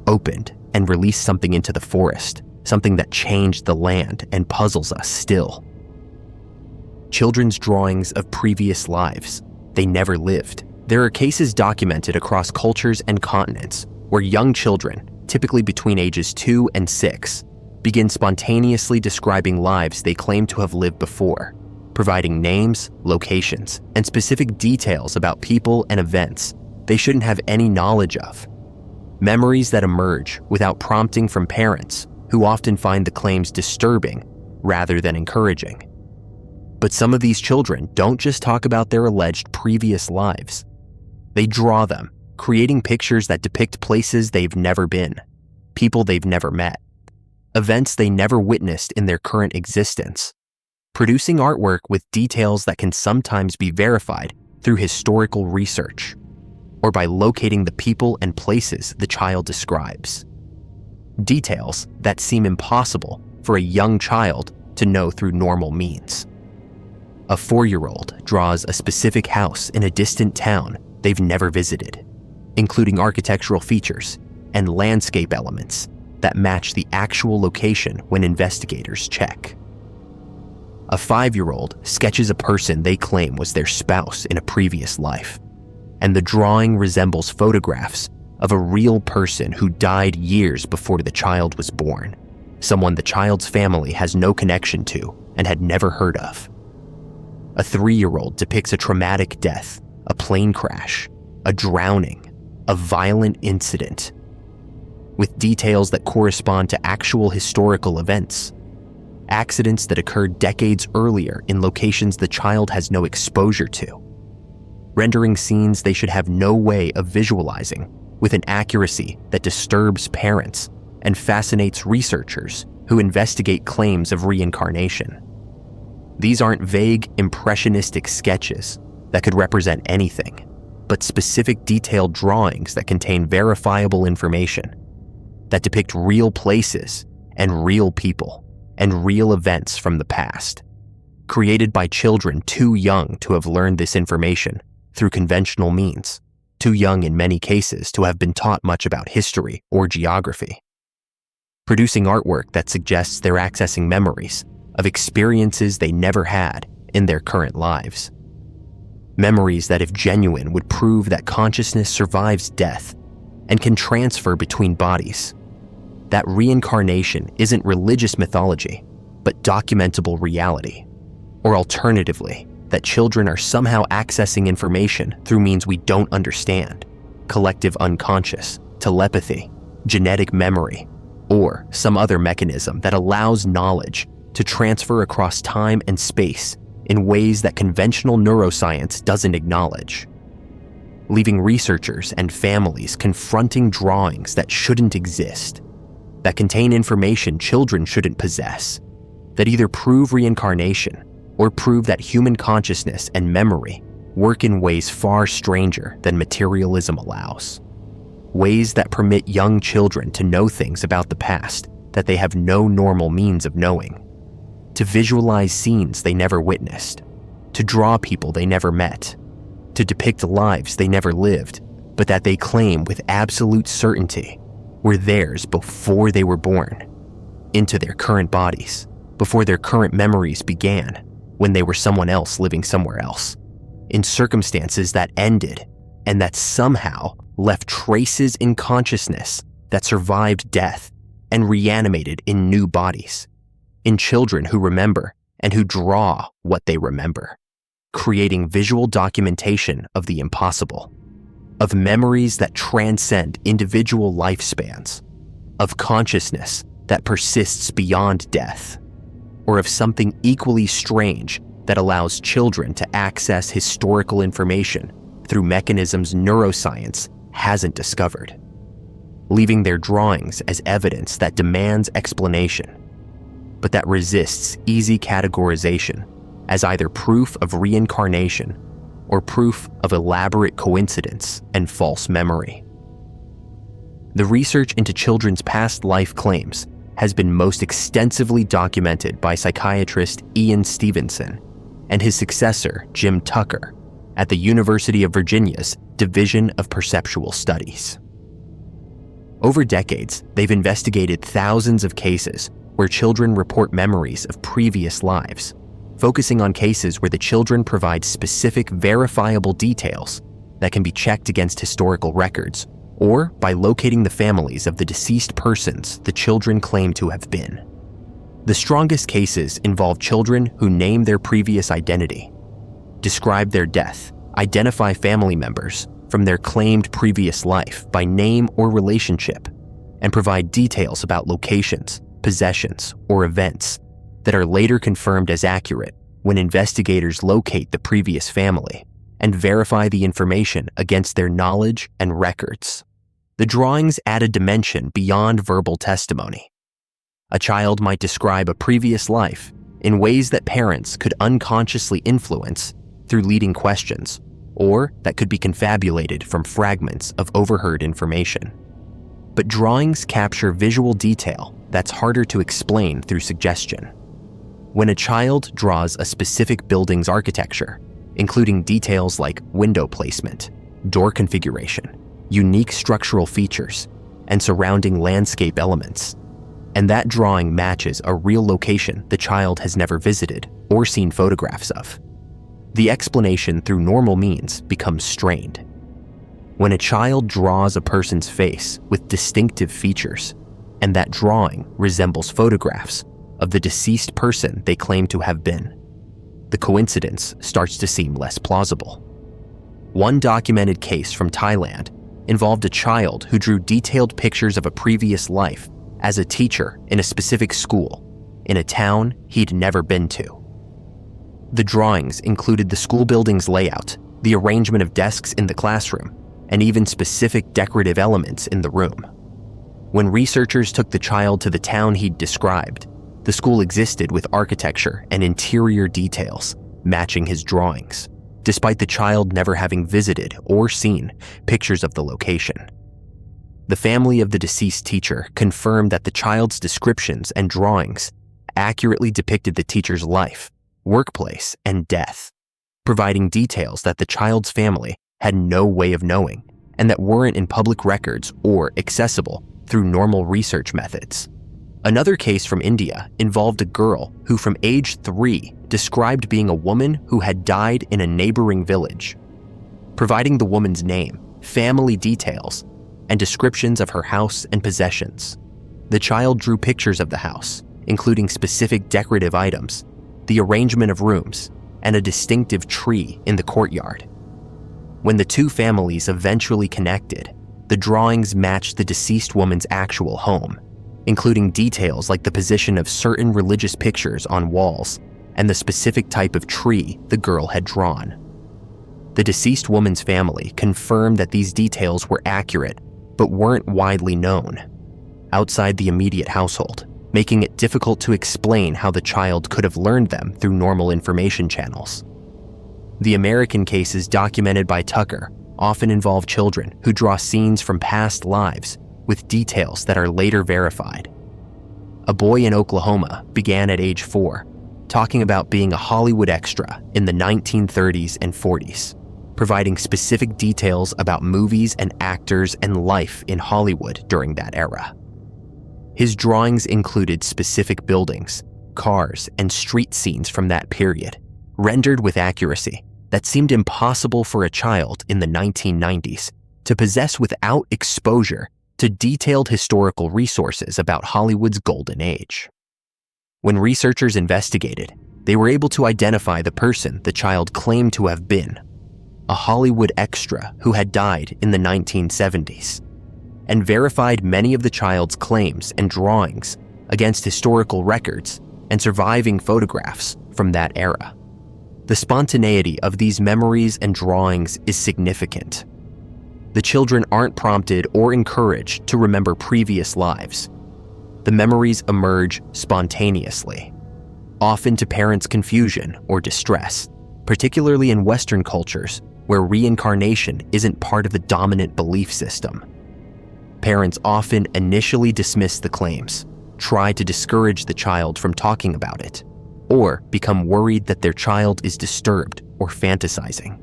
opened and released something into the forest, something that changed the land and puzzles us still. Children's drawings of previous lives they never lived. There are cases documented across cultures and continents where young children, typically between ages 2 and 6, begin spontaneously describing lives they claim to have lived before, providing names, locations, and specific details about people and events they shouldn't have any knowledge of. Memories that emerge without prompting from parents who often find the claims disturbing rather than encouraging. But some of these children don't just talk about their alleged previous lives. They draw them, creating pictures that depict places they've never been, people they've never met, events they never witnessed in their current existence, producing artwork with details that can sometimes be verified through historical research, or by locating the people and places the child describes. Details that seem impossible for a young child to know through normal means. A 4-year-old draws a specific house in a distant town they've never visited, including architectural features and landscape elements that match the actual location when investigators check. A 5-year-old sketches a person they claim was their spouse in a previous life, and the drawing resembles photographs of a real person who died years before the child was born, someone the child's family has no connection to and had never heard of. A 3-year-old depicts a traumatic death, a plane crash, a drowning, a violent incident, with details that correspond to actual historical events, accidents that occurred decades earlier in locations the child has no exposure to, rendering scenes they should have no way of visualizing with an accuracy that disturbs parents and fascinates researchers who investigate claims of reincarnation. These aren't vague, impressionistic sketches that could represent anything, but specific detailed drawings that contain verifiable information, that depict real places and real people and real events from the past, created by children too young to have learned this information through conventional means, too young in many cases to have been taught much about history or geography. Producing artwork that suggests they're accessing memories of experiences they never had in their current lives. Memories that, if genuine, would prove that consciousness survives death and can transfer between bodies. That reincarnation isn't religious mythology, but documentable reality. Or alternatively, that children are somehow accessing information through means we don't understand, collective unconscious, telepathy, genetic memory, or some other mechanism that allows knowledge to transfer across time and space in ways that conventional neuroscience doesn't acknowledge, leaving researchers and families confronting drawings that shouldn't exist, that contain information children shouldn't possess, that either prove reincarnation or prove that human consciousness and memory work in ways far stranger than materialism allows, ways that permit young children to know things about the past that they have no normal means of knowing, to visualize scenes they never witnessed, to draw people they never met, to depict lives they never lived, but that they claim with absolute certainty were theirs before they were born, into their current bodies, before their current memories began, when they were someone else living somewhere else, in circumstances that ended and that somehow left traces in consciousness that survived death and reanimated in new bodies, in children who remember and who draw what they remember, creating visual documentation of the impossible, of memories that transcend individual lifespans, of consciousness that persists beyond death, or of something equally strange that allows children to access historical information through mechanisms neuroscience hasn't discovered, leaving their drawings as evidence that demands explanation, but that resists easy categorization as either proof of reincarnation or proof of elaborate coincidence and false memory. The research into children's past life claims has been most extensively documented by psychiatrist Ian Stevenson and his successor, Jim Tucker, at the University of Virginia's Division of Perceptual Studies. Over decades, they've investigated thousands of cases where children report memories of previous lives, focusing on cases where the children provide specific verifiable details that can be checked against historical records or by locating the families of the deceased persons the children claim to have been. The strongest cases involve children who name their previous identity, describe their death, identify family members from their claimed previous life by name or relationship, and provide details about locations, possessions, or events that are later confirmed as accurate when investigators locate the previous family and verify the information against their knowledge and records. The drawings add a dimension beyond verbal testimony. A child might describe a previous life in ways that parents could unconsciously influence through leading questions, or that could be confabulated from fragments of overheard information. But drawings capture visual detail that's harder to explain through suggestion. When a child draws a specific building's architecture, including details like window placement, door configuration, unique structural features, and surrounding landscape elements, and that drawing matches a real location the child has never visited or seen photographs of, the explanation through normal means becomes strained. When a child draws a person's face with distinctive features, and that drawing resembles photographs of the deceased person they claim to have been, the coincidence starts to seem less plausible. One documented case from Thailand involved a child who drew detailed pictures of a previous life as a teacher in a specific school in a town he'd never been to. The drawings included the school building's layout, the arrangement of desks in the classroom, and even specific decorative elements in the room. When researchers took the child to the town he'd described, the school existed with architecture and interior details matching his drawings, despite the child never having visited or seen pictures of the location. The family of the deceased teacher confirmed that the child's descriptions and drawings accurately depicted the teacher's life, workplace, and death, providing details that the child's family had no way of knowing and that weren't in public records or accessible through normal research methods. Another case from India involved a girl who from age 3 described being a woman who had died in a neighboring village, providing the woman's name, family details, and descriptions of her house and possessions. The child drew pictures of the house, including specific decorative items, the arrangement of rooms, and a distinctive tree in the courtyard. When the two families eventually connected, the drawings matched the deceased woman's actual home, including details like the position of certain religious pictures on walls and the specific type of tree the girl had drawn. The deceased woman's family confirmed that these details were accurate but weren't widely known outside the immediate household, making it difficult to explain how the child could have learned them through normal information channels. The American cases documented by Tucker often involve children who draw scenes from past lives with details that are later verified. A boy in Oklahoma began at age 4, talking about being a Hollywood extra in the 1930s and 40s, providing specific details about movies and actors and life in Hollywood during that era. His drawings included specific buildings, cars, and street scenes from that period, rendered with accuracy that seemed impossible for a child in the 1990s to possess without exposure to detailed historical resources about Hollywood's golden age. When researchers investigated, they were able to identify the person the child claimed to have been, a Hollywood extra who had died in the 1970s, and verified many of the child's claims and drawings against historical records and surviving photographs from that era. The spontaneity of these memories and drawings is significant. The children aren't prompted or encouraged to remember previous lives. The memories emerge spontaneously, often to parents' confusion or distress, particularly in Western cultures where reincarnation isn't part of the dominant belief system. Parents often initially dismiss the claims, try to discourage the child from talking about it, or become worried that their child is disturbed or fantasizing.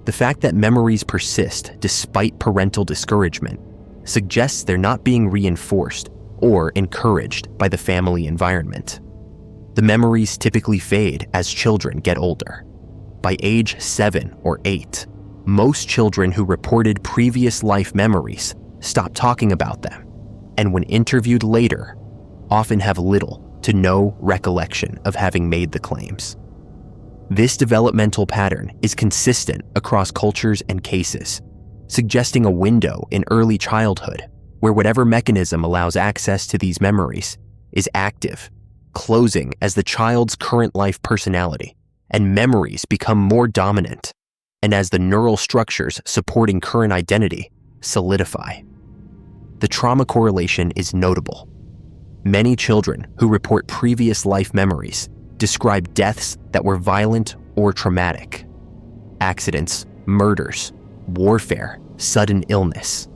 The fact that memories persist despite parental discouragement suggests they're not being reinforced or encouraged by the family environment. The memories typically fade as children get older. By age 7 or 8, most children who reported previous life memories stop talking about them, and when interviewed later, often have little to no recollection of having made the claims. This developmental pattern is consistent across cultures and cases, suggesting a window in early childhood where whatever mechanism allows access to these memories is active, closing as the child's current life personality and memories become more dominant, and as the neural structures supporting current identity solidify. The trauma correlation is notable. Many children who report previous life memories describe deaths that were violent or traumatic. Accidents, murders, warfare, sudden illness.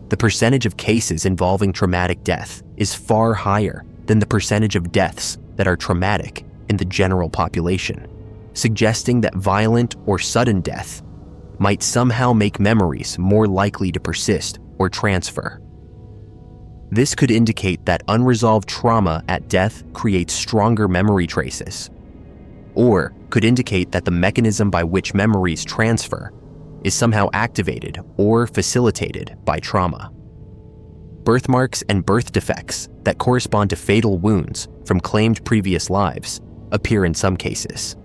The percentage of cases involving traumatic death is far higher than the percentage of deaths that are traumatic in the general population, suggesting that violent or sudden death might somehow make memories more likely to persist or transfer. This could indicate that unresolved trauma at death creates stronger memory traces, or could indicate that the mechanism by which memories transfer is somehow activated or facilitated by trauma. Birthmarks and birth defects that correspond to fatal wounds from claimed previous lives appear in some cases.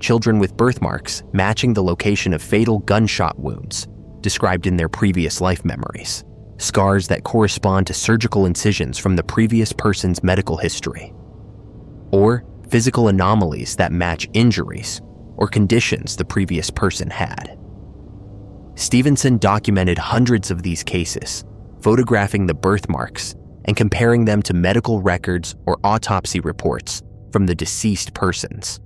Children with birthmarks matching the location of fatal gunshot wounds described in their previous life memories, scars that correspond to surgical incisions from the previous person's medical history, or physical anomalies that match injuries or conditions the previous person had. Stevenson documented hundreds of these cases, photographing the birthmarks and comparing them to medical records or autopsy reports from the deceased persons,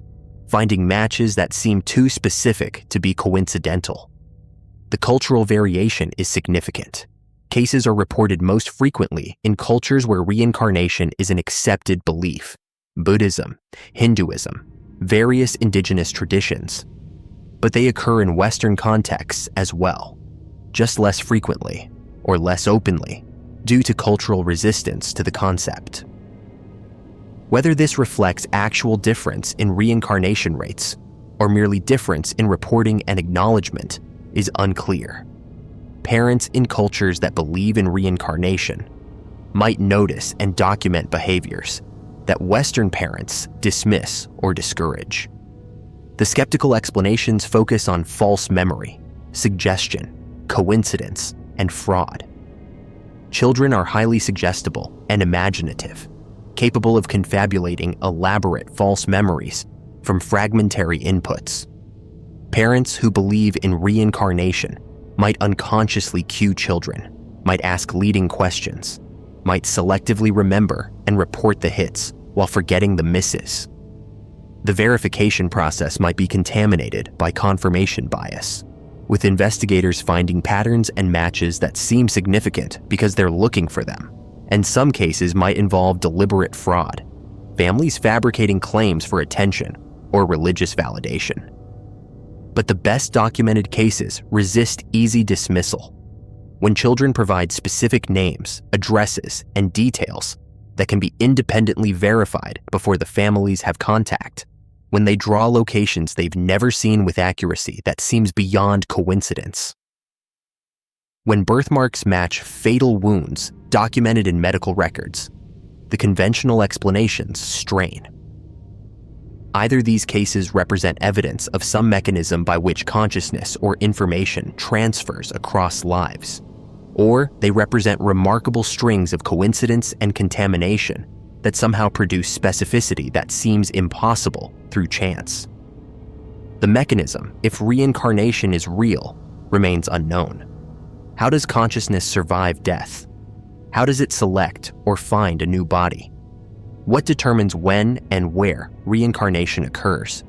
finding matches that seem too specific to be coincidental. The cultural variation is significant. Cases are reported most frequently in cultures where reincarnation is an accepted belief: Buddhism, Hinduism, various indigenous traditions. But they occur in Western contexts as well, just less frequently or less openly due to cultural resistance to the concept. Whether this reflects actual difference in reincarnation rates or merely difference in reporting and acknowledgement is unclear. Parents in cultures that believe in reincarnation might notice and document behaviors that Western parents dismiss or discourage. The skeptical explanations focus on false memory, suggestion, coincidence, and fraud. Children are highly suggestible and imaginative, capable of confabulating elaborate false memories from fragmentary inputs. Parents who believe in reincarnation might unconsciously cue children, might ask leading questions, might selectively remember and report the hits while forgetting the misses. The verification process might be contaminated by confirmation bias, with investigators finding patterns and matches that seem significant because they're looking for them, and some cases might involve deliberate fraud, families fabricating claims for attention or religious validation. But the best documented cases resist easy dismissal. When children provide specific names, addresses, and details that can be independently verified before the families have contact, when they draw locations they've never seen with accuracy that seems beyond coincidence. When birthmarks match fatal wounds documented in medical records, the conventional explanations strain. Either these cases represent evidence of some mechanism by which consciousness or information transfers across lives, or they represent remarkable strings of coincidence and contamination that somehow produce specificity that seems impossible through chance. The mechanism, if reincarnation is real, remains unknown. How does consciousness survive death? How does it select or find a new body? What determines when and where reincarnation occurs?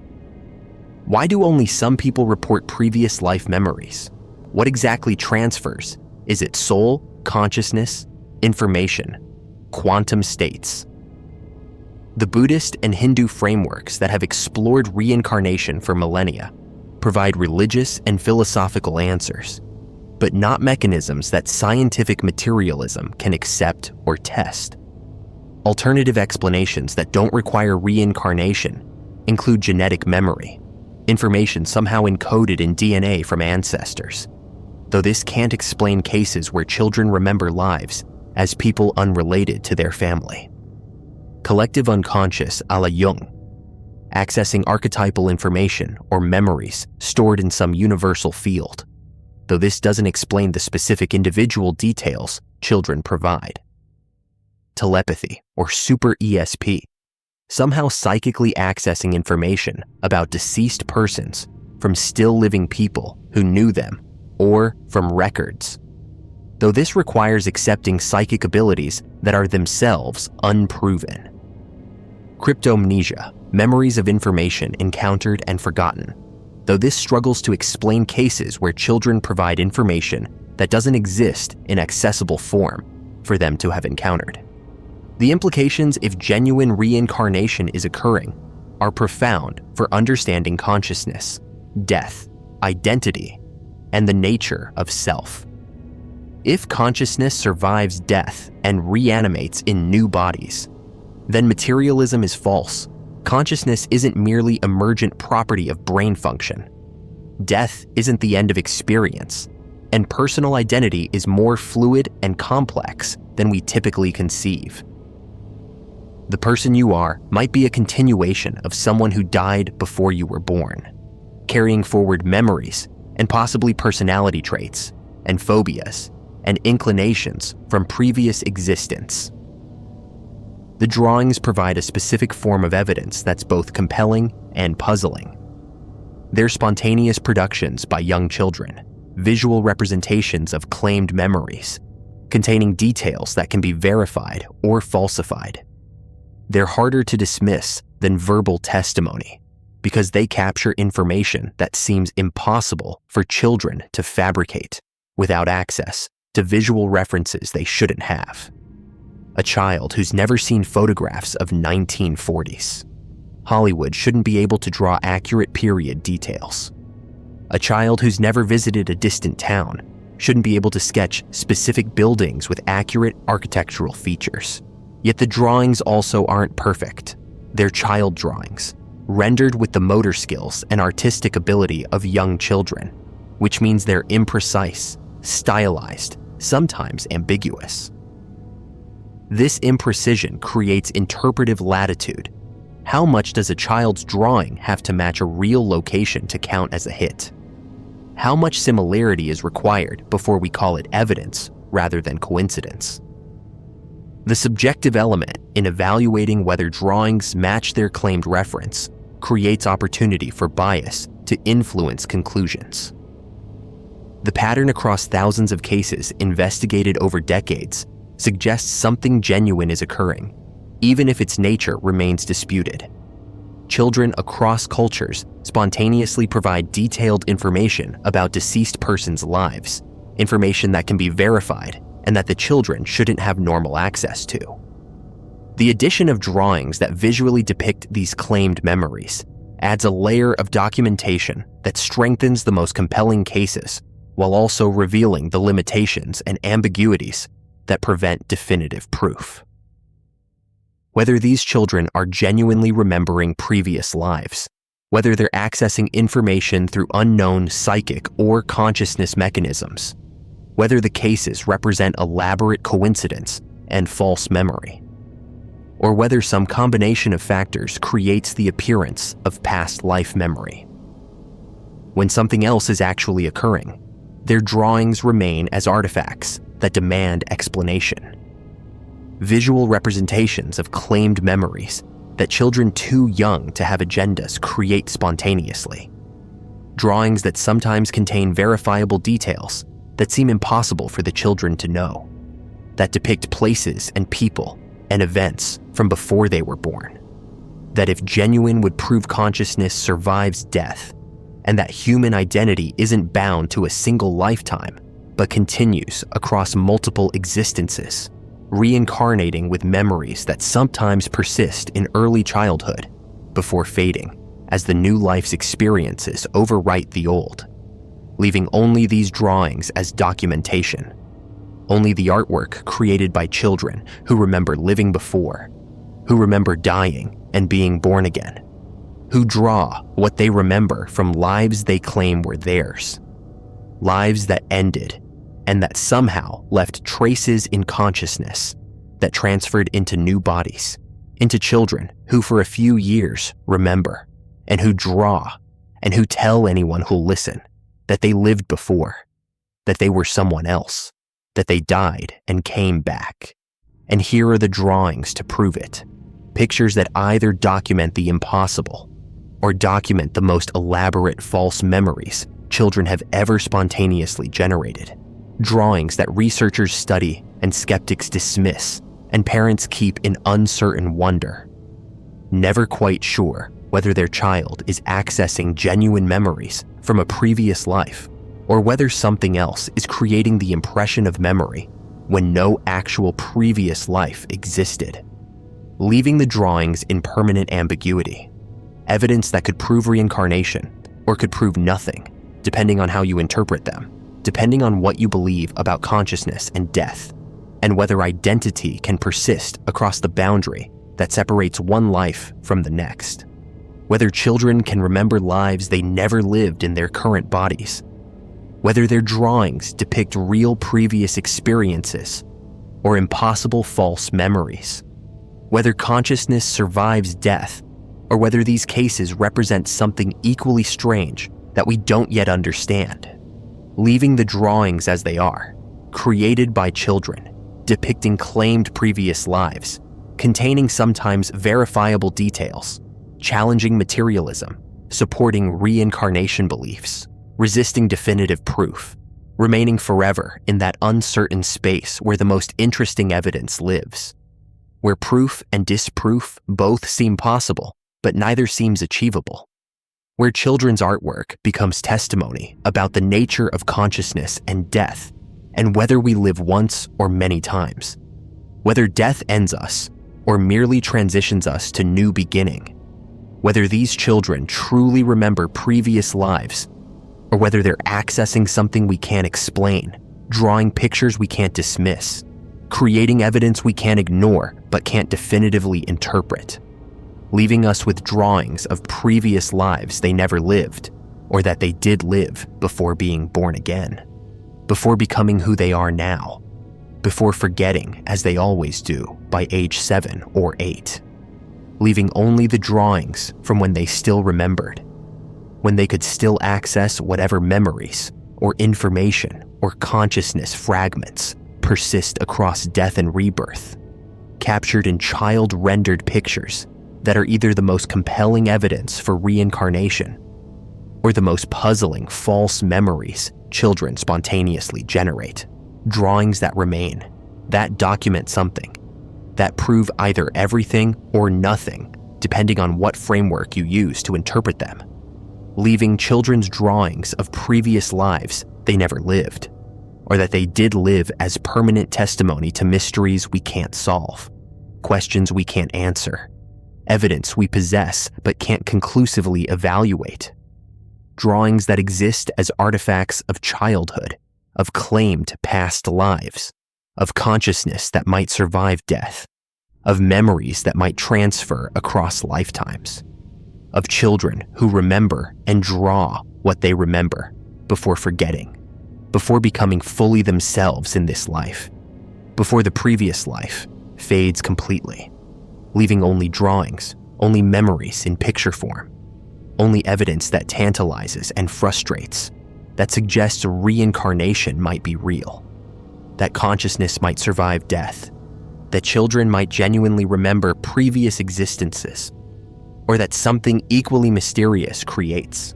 Why do only some people report previous life memories? What exactly transfers? Is it soul, consciousness, information, quantum states? The Buddhist and Hindu frameworks that have explored reincarnation for millennia provide religious and philosophical answers, but not mechanisms that scientific materialism can accept or test. Alternative explanations that don't require reincarnation include genetic memory, information somehow encoded in DNA from ancestors, though this can't explain cases where children remember lives as people unrelated to their family. Collective unconscious a la Jung, accessing archetypal information or memories stored in some universal field, though this doesn't explain the specific individual details children provide. Telepathy, or super ESP, somehow psychically accessing information about deceased persons from still living people who knew them or from records. Though this requires accepting psychic abilities that are themselves unproven. Cryptomnesia, memories of information encountered and forgotten, though this struggles to explain cases where children provide information that doesn't exist in accessible form for them to have encountered. The implications if genuine reincarnation is occurring are profound for understanding consciousness, death, identity, and the nature of self. If consciousness survives death and reanimates in new bodies, then materialism is false. Consciousness isn't merely emergent property of brain function. Death isn't the end of experience, and personal identity is more fluid and complex than we typically conceive. The person you are might be a continuation of someone who died before you were born, carrying forward memories and possibly personality traits and phobias and inclinations from previous existence. The drawings provide a specific form of evidence that's both compelling and puzzling. They're spontaneous productions by young children, visual representations of claimed memories, containing details that can be verified or falsified. They're harder to dismiss than verbal testimony because they capture information that seems impossible for children to fabricate without access to visual references they shouldn't have. A child who's never seen photographs of 1940s. Hollywood shouldn't be able to draw accurate period details. A child who's never visited a distant town shouldn't be able to sketch specific buildings with accurate architectural features. Yet the drawings also aren't perfect. They're child drawings, rendered with the motor skills and artistic ability of young children, which means they're imprecise, stylized, sometimes ambiguous. This imprecision creates interpretive latitude. How much does a child's drawing have to match a real location to count as a hit? How much similarity is required before we call it evidence rather than coincidence? The subjective element in evaluating whether drawings match their claimed reference creates opportunity for bias to influence conclusions. The pattern across thousands of cases investigated over decades suggests something genuine is occurring, even if its nature remains disputed. Children across cultures spontaneously provide detailed information about deceased persons' lives, information that can be verified and that the children shouldn't have normal access to. The addition of drawings that visually depict these claimed memories adds a layer of documentation that strengthens the most compelling cases while also revealing the limitations and ambiguities that prevent definitive proof. Whether these children are genuinely remembering previous lives, whether they're accessing information through unknown psychic or consciousness mechanisms, whether the cases represent elaborate coincidence and false memory, or whether some combination of factors creates the appearance of past life memory. When something else is actually occurring, their drawings remain as artifacts that demand explanation. Visual representations of claimed memories that children too young to have agendas create spontaneously. Drawings that sometimes contain verifiable details that seem impossible for the children to know, that depict places and people and events from before they were born, that if genuine would prove consciousness survives death, and that human identity isn't bound to a single lifetime, but continues across multiple existences, reincarnating with memories that sometimes persist in early childhood before fading as the new life's experiences overwrite the old, leaving only these drawings as documentation, only the artwork created by children who remember living before, who remember dying and being born again, who draw what they remember from lives they claim were theirs, lives that ended and that somehow left traces in consciousness that transferred into new bodies, into children who for a few years remember and who draw and who tell anyone who'll listen that they lived before, that they were someone else, that they died and came back. And here are the drawings to prove it. Pictures that either document the impossible or document the most elaborate false memories children have ever spontaneously generated. Drawings that researchers study and skeptics dismiss, and parents keep in uncertain wonder, never quite sure whether their child is accessing genuine memories from a previous life or whether something else is creating the impression of memory when no actual previous life existed, leaving the drawings in permanent ambiguity, evidence that could prove reincarnation or could prove nothing, depending on how you interpret them, depending on what you believe about consciousness and death, and whether identity can persist across the boundary that separates one life from the next, whether children can remember lives they never lived in their current bodies, whether their drawings depict real previous experiences or impossible false memories, whether consciousness survives death, or whether these cases represent something equally strange that we don't yet understand, leaving the drawings as they are, created by children, depicting claimed previous lives, containing sometimes verifiable details, challenging materialism, supporting reincarnation beliefs, resisting definitive proof, remaining forever in that uncertain space where the most interesting evidence lives, where proof and disproof both seem possible, but neither seems achievable, where children's artwork becomes testimony about the nature of consciousness and death, and whether we live once or many times, whether death ends us or merely transitions us to new beginning, whether these children truly remember previous lives, or whether they're accessing something we can't explain, drawing pictures we can't dismiss, creating evidence we can't ignore but can't definitively interpret, leaving us with drawings of previous lives they never lived, or that they did live before being born again, before becoming who they are now, before forgetting as they always do by age 7 or 8, leaving only the drawings from when they still remembered, when they could still access whatever memories or information or consciousness fragments persist across death and rebirth, captured in child-rendered pictures that are either the most compelling evidence for reincarnation or the most puzzling false memories children spontaneously generate. Drawings that remain, that document something, that prove either everything or nothing, depending on what framework you use to interpret them, leaving children's drawings of previous lives they never lived, or that they did live as permanent testimony to mysteries we can't solve, questions we can't answer, evidence we possess but can't conclusively evaluate, drawings that exist as artifacts of childhood, of claimed past lives, of consciousness that might survive death, of memories that might transfer across lifetimes, of children who remember and draw what they remember before forgetting, before becoming fully themselves in this life, before the previous life fades completely, leaving only drawings, only memories in picture form, only evidence that tantalizes and frustrates, that suggests reincarnation might be real, that consciousness might survive death, that children might genuinely remember previous existences, or that something equally mysterious creates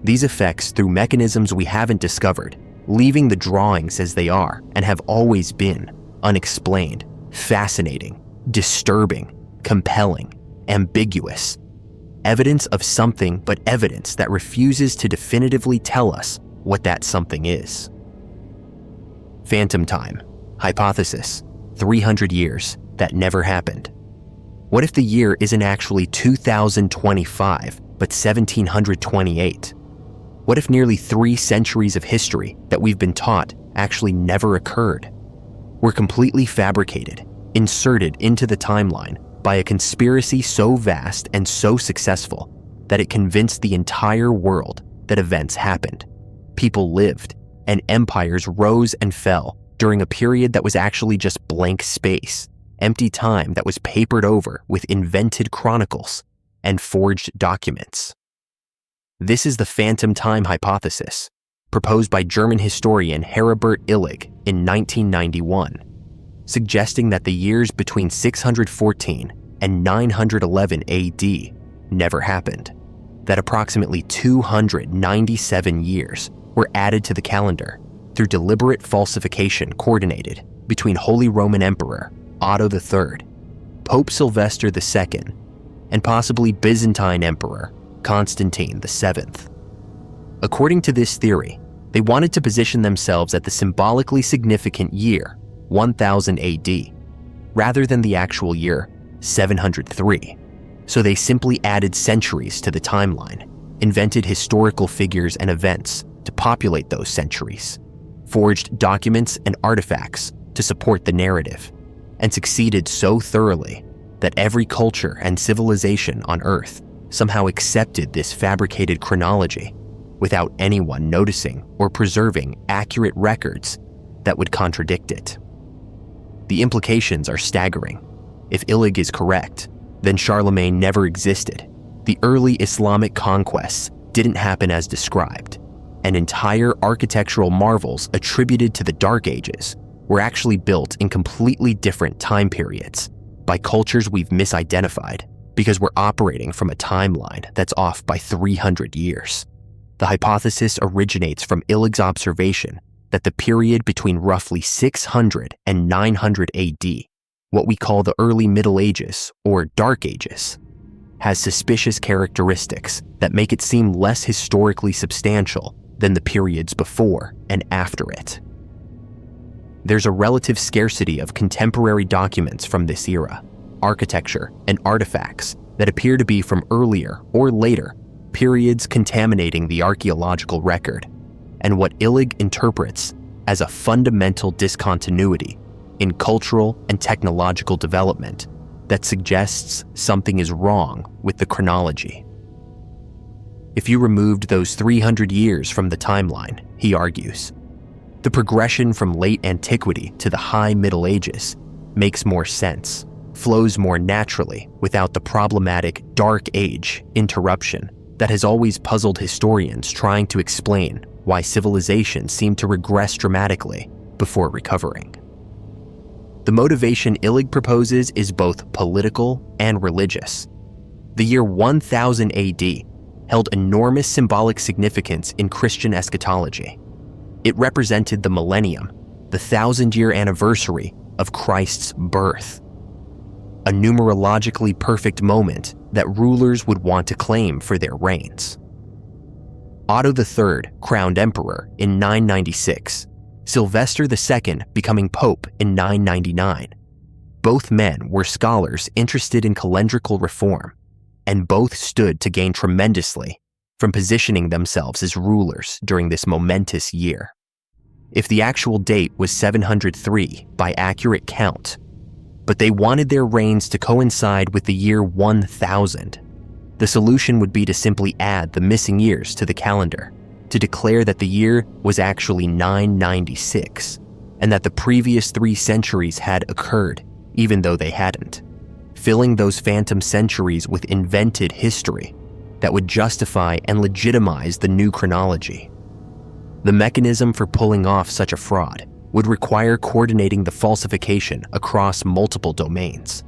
these effects through mechanisms we haven't discovered, leaving the drawings as they are and have always been unexplained, fascinating, disturbing, compelling, ambiguous, evidence of something but evidence that refuses to definitively tell us what that something is. Phantom time, hypothesis, 300 years that never happened. What if the year isn't actually 2025, but 1728? What if nearly 3 centuries of history that we've been taught actually never occurred? Were completely fabricated, inserted into the timeline by a conspiracy so vast and so successful that it convinced the entire world that events happened, people lived, and empires rose and fell during a period that was actually just blank space, empty time that was papered over with invented chronicles and forged documents. This is the phantom time hypothesis, proposed by German historian Heribert Illig in 1991, suggesting that the years between 614 and 911 AD never happened, that approximately 297 years were added to the calendar through deliberate falsification coordinated between Holy Roman Emperor Otto III, Pope Sylvester II, and possibly Byzantine Emperor Constantine VII. According to this theory, they wanted to position themselves at the symbolically significant year 1000 AD, rather than the actual year 703. So they simply added centuries to the timeline, invented historical figures and events to populate those centuries, forged documents and artifacts to support the narrative, and succeeded so thoroughly that every culture and civilization on Earth somehow accepted this fabricated chronology without anyone noticing or preserving accurate records that would contradict it. The implications are staggering. If Illig is correct, then Charlemagne never existed. The early Islamic conquests didn't happen as described, and entire architectural marvels attributed to the Dark Ages were actually built in completely different time periods by cultures we've misidentified because we're operating from a timeline that's off by 300 years. The hypothesis originates from Illig's observation that the period between roughly 600 and 900 AD, what we call the early Middle Ages or Dark Ages, has suspicious characteristics that make it seem less historically substantial than the periods before and after it. There's a relative scarcity of contemporary documents from this era, architecture, and artifacts that appear to be from earlier or later periods contaminating the archaeological record, and what Illig interprets as a fundamental discontinuity in cultural and technological development that suggests something is wrong with the chronology. If you removed those 300 years from the timeline, he argues, the progression from late antiquity to the high Middle Ages makes more sense, flows more naturally without the problematic Dark Age interruption that has always puzzled historians trying to explain why civilizations seem to regress dramatically before recovering. The motivation Illig proposes is both political and religious. The year 1000 AD held enormous symbolic significance in Christian eschatology. It represented the millennium, the 1,000-year anniversary of Christ's birth, a numerologically perfect moment that rulers would want to claim for their reigns. Otto III crowned emperor in 996, Sylvester II becoming pope in 999. Both men were scholars interested in calendrical reform, and both stood to gain tremendously from positioning themselves as rulers during this momentous year. If the actual date was 703 by accurate count, but they wanted their reigns to coincide with the year 1000, the solution would be to simply add the missing years to the calendar, to declare that the year was actually 996, and that the previous 3 centuries had occurred, even though they hadn't, filling those phantom centuries with invented history that would justify and legitimize the new chronology. The mechanism for pulling off such a fraud would require coordinating the falsification across multiple domains.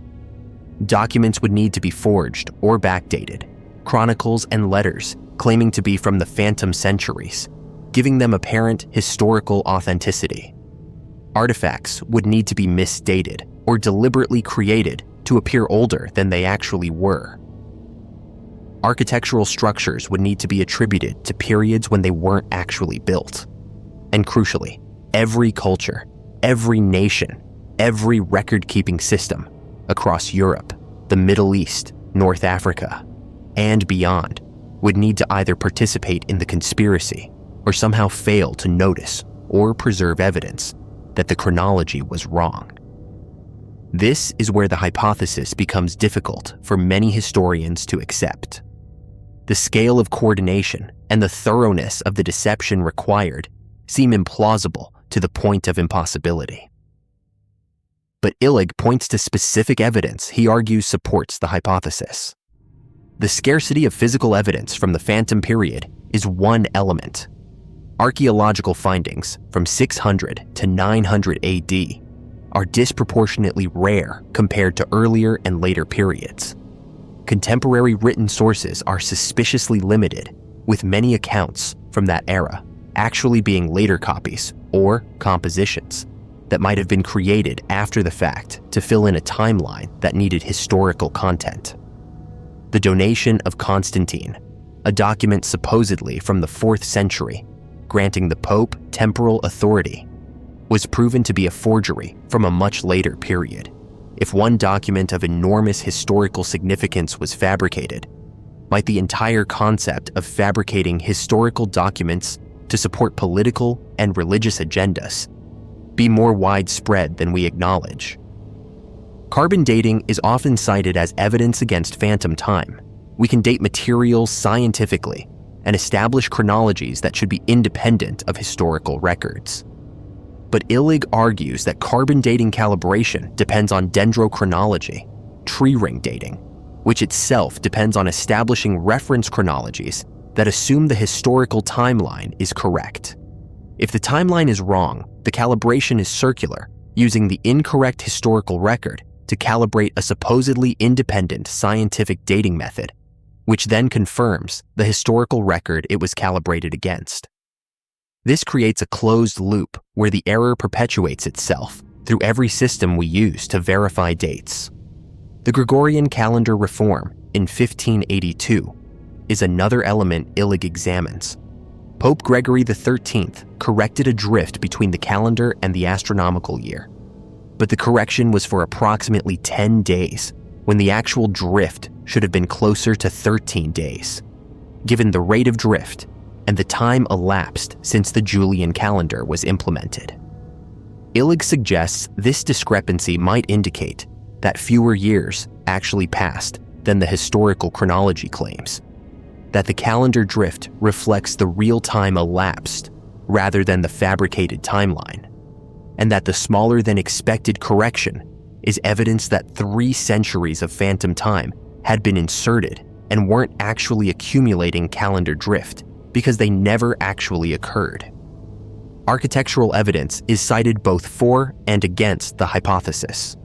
Documents would need to be forged or backdated, chronicles and letters claiming to be from the phantom centuries, giving them apparent historical authenticity. Artifacts would need to be misdated or deliberately created to appear older than they actually were. Architectural structures would need to be attributed to periods when they weren't actually built. And crucially, every culture, every nation, every record-keeping system across Europe, the Middle East, North Africa, and beyond would need to either participate in the conspiracy or somehow fail to notice or preserve evidence that the chronology was wrong. This is where the hypothesis becomes difficult for many historians to accept. The scale of coordination and the thoroughness of the deception required seem implausible to the point of impossibility. But Illig points to specific evidence he argues supports the hypothesis. The scarcity of physical evidence from the Phantom period is one element. Archaeological findings from 600 to 900 AD are disproportionately rare compared to earlier and later periods. Contemporary written sources are suspiciously limited, with many accounts from that era actually being later copies or compositions that might have been created after the fact to fill in a timeline that needed historical content. The Donation of Constantine, a document supposedly from the 4th century, granting the Pope temporal authority, was proven to be a forgery from a much later period. If one document of enormous historical significance was fabricated, might the entire concept of fabricating historical documents to support political and religious agendas be more widespread than we acknowledge? Carbon dating is often cited as evidence against phantom time. We can date materials scientifically and establish chronologies that should be independent of historical records. But Illig argues that carbon dating calibration depends on dendrochronology, tree ring dating, which itself depends on establishing reference chronologies that assume the historical timeline is correct. If the timeline is wrong, the calibration is circular, using the incorrect historical record to calibrate a supposedly independent scientific dating method, which then confirms the historical record it was calibrated against. This creates a closed loop where the error perpetuates itself through every system we use to verify dates. The Gregorian calendar reform in 1582 is another element Illig examines. Pope Gregory XIII corrected a drift between the calendar and the astronomical year, but the correction was for approximately 10 days, when the actual drift should have been closer to 13 days, given the rate of drift and the time elapsed since the Julian calendar was implemented. Illig suggests this discrepancy might indicate that fewer years actually passed than the historical chronology claims, that the calendar drift reflects the real time elapsed rather than the fabricated timeline, and that the smaller than expected correction is evidence that 3 centuries of phantom time had been inserted and weren't actually accumulating calendar drift because they never actually occurred. Architectural evidence is cited both for and against the hypothesis.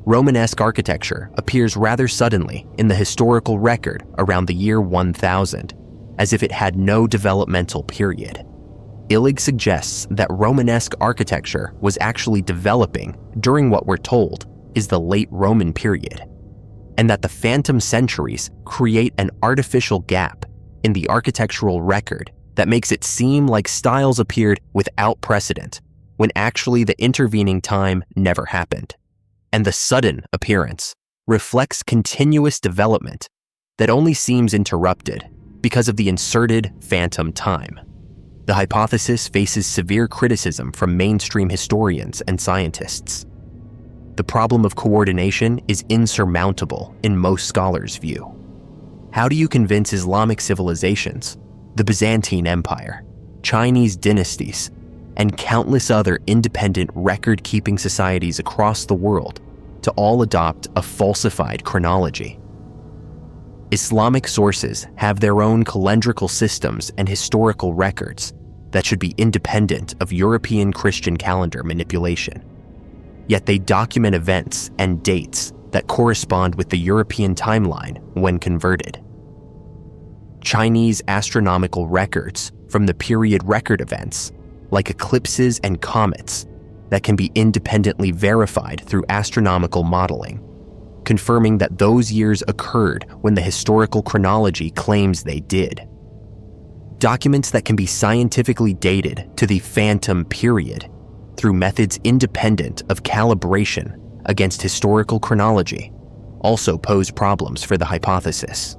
Romanesque architecture appears rather suddenly in the historical record around the year 1000, as if it had no developmental period. Illig suggests that Romanesque architecture was actually developing during what we're told is the late Roman period, and that the phantom centuries create an artificial gap in the architectural record that makes it seem like styles appeared without precedent, when actually the intervening time never happened, and the sudden appearance reflects continuous development that only seems interrupted because of the inserted phantom time. The hypothesis faces severe criticism from mainstream historians and scientists. The problem of coordination is insurmountable in most scholars' view. How do you convince Islamic civilizations, the Byzantine Empire, Chinese dynasties, and countless other independent record-keeping societies across the world to all adopt a falsified chronology? Islamic sources have their own calendrical systems and historical records that should be independent of European Christian calendar manipulation. Yet they document events and dates that correspond with the European timeline when converted. Chinese astronomical records from the period record events, like eclipses and comets, that can be independently verified through astronomical modeling, confirming that those years occurred when the historical chronology claims they did. Documents that can be scientifically dated to the phantom period through methods independent of calibration against historical chronology also pose problems for the hypothesis.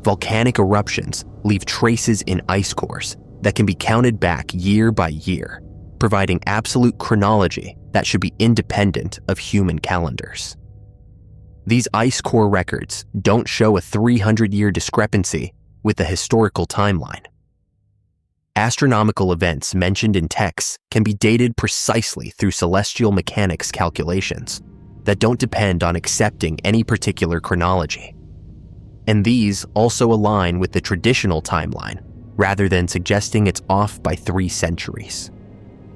Volcanic eruptions leave traces in ice cores that can be counted back year by year, providing absolute chronology that should be independent of human calendars. These ice core records don't show a 300-year discrepancy with the historical timeline. Astronomical events mentioned in texts can be dated precisely through celestial mechanics calculations that don't depend on accepting any particular chronology. And these also align with the traditional timeline, rather than suggesting it's off by 3 centuries.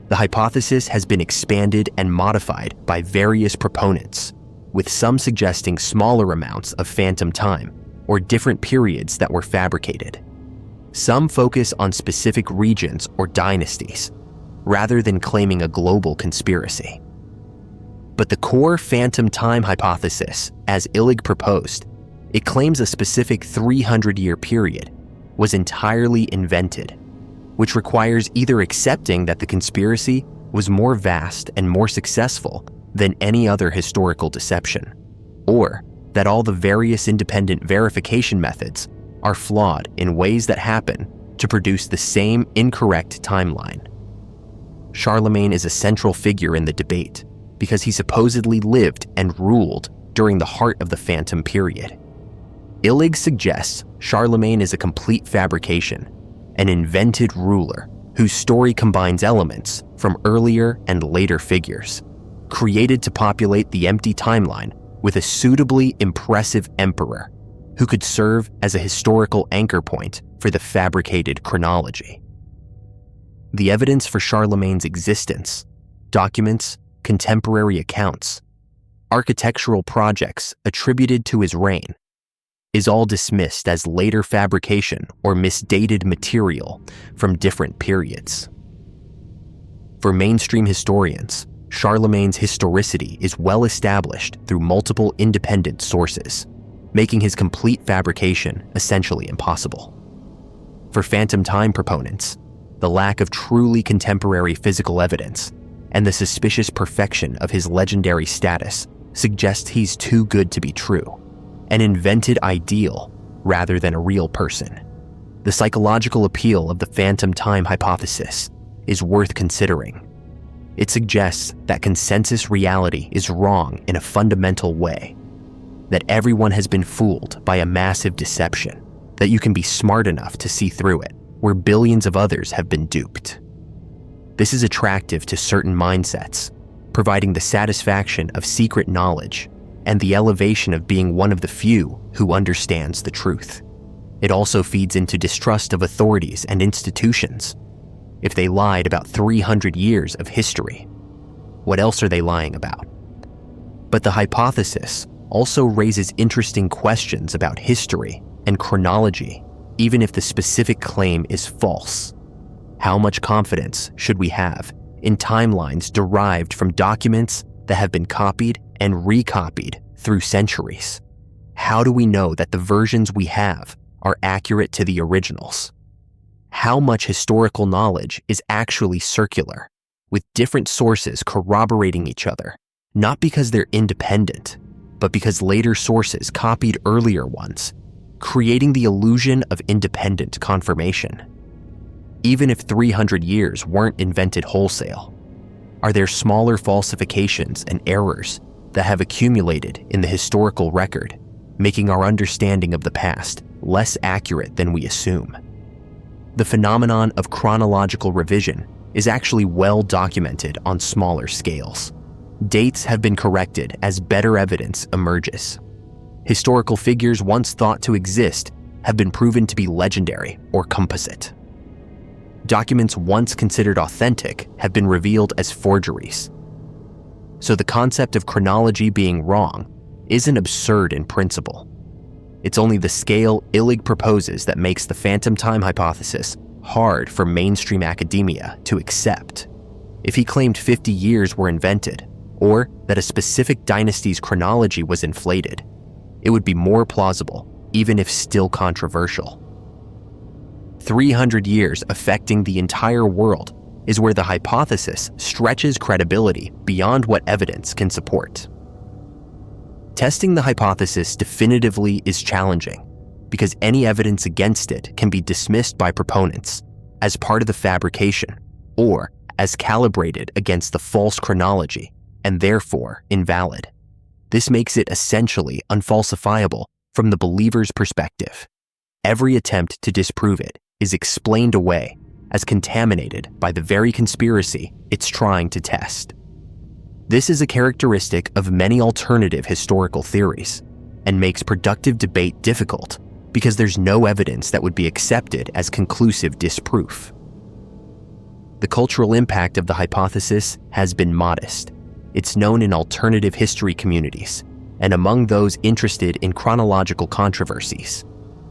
The hypothesis has been expanded and modified by various proponents, with some suggesting smaller amounts of phantom time or different periods that were fabricated. Some focus on specific regions or dynasties, rather than claiming a global conspiracy. But the core phantom time hypothesis, as Illig proposed, it claims a specific 300-year period was entirely invented, which requires either accepting that the conspiracy was more vast and more successful than any other historical deception, or that all the various independent verification methods are flawed in ways that happen to produce the same incorrect timeline. Charlemagne is a central figure in the debate because he supposedly lived and ruled during the heart of the Phantom period. Illig suggests Charlemagne is a complete fabrication, an invented ruler whose story combines elements from earlier and later figures, created to populate the empty timeline with a suitably impressive emperor who could serve as a historical anchor point for the fabricated chronology. The evidence for Charlemagne's existence, documents, contemporary accounts, architectural projects attributed to his reign, is all dismissed as later fabrication or misdated material from different periods. For mainstream historians, Charlemagne's historicity is well established through multiple independent sources, making his complete fabrication essentially impossible. For phantom time proponents, the lack of truly contemporary physical evidence and the suspicious perfection of his legendary status suggests he's too good to be true, an invented ideal rather than a real person. The psychological appeal of the phantom time hypothesis is worth considering. It suggests that consensus reality is wrong in a fundamental way, that everyone has been fooled by a massive deception, that you can be smart enough to see through it, where billions of others have been duped. This is attractive to certain mindsets, providing the satisfaction of secret knowledge and the elevation of being one of the few who understands the truth. It also feeds into distrust of authorities and institutions. If they lied about 300 years of history, what else are they lying about? But the hypothesis also raises interesting questions about history and chronology, even if the specific claim is false. How much confidence should we have in timelines derived from documents that have been copied and recopied through centuries? How do we know that the versions we have are accurate to the originals? How much historical knowledge is actually circular, with different sources corroborating each other, not because they're independent, but because later sources copied earlier ones, creating the illusion of independent confirmation? Even if 300 years weren't invented wholesale, are there smaller falsifications and errors that have accumulated in the historical record, making our understanding of the past less accurate than we assume? The phenomenon of chronological revision is actually well documented on smaller scales. Dates have been corrected as better evidence emerges. Historical figures once thought to exist have been proven to be legendary or composite. Documents once considered authentic have been revealed as forgeries. So the concept of chronology being wrong isn't absurd in principle. It's only the scale Illig proposes that makes the phantom time hypothesis hard for mainstream academia to accept. If he claimed 50 years were invented, or that a specific dynasty's chronology was inflated, it would be more plausible, even if still controversial. 300 years affecting the entire world is where the hypothesis stretches credibility beyond what evidence can support. Testing the hypothesis definitively is challenging because any evidence against it can be dismissed by proponents as part of the fabrication or as calibrated against the false chronology and therefore invalid. This makes it essentially unfalsifiable from the believer's perspective. Every attempt to disprove it is explained away as contaminated by the very conspiracy it's trying to test. This is a characteristic of many alternative historical theories and makes productive debate difficult because there's no evidence that would be accepted as conclusive disproof. The cultural impact of the hypothesis has been modest. It's known in alternative history communities and among those interested in chronological controversies,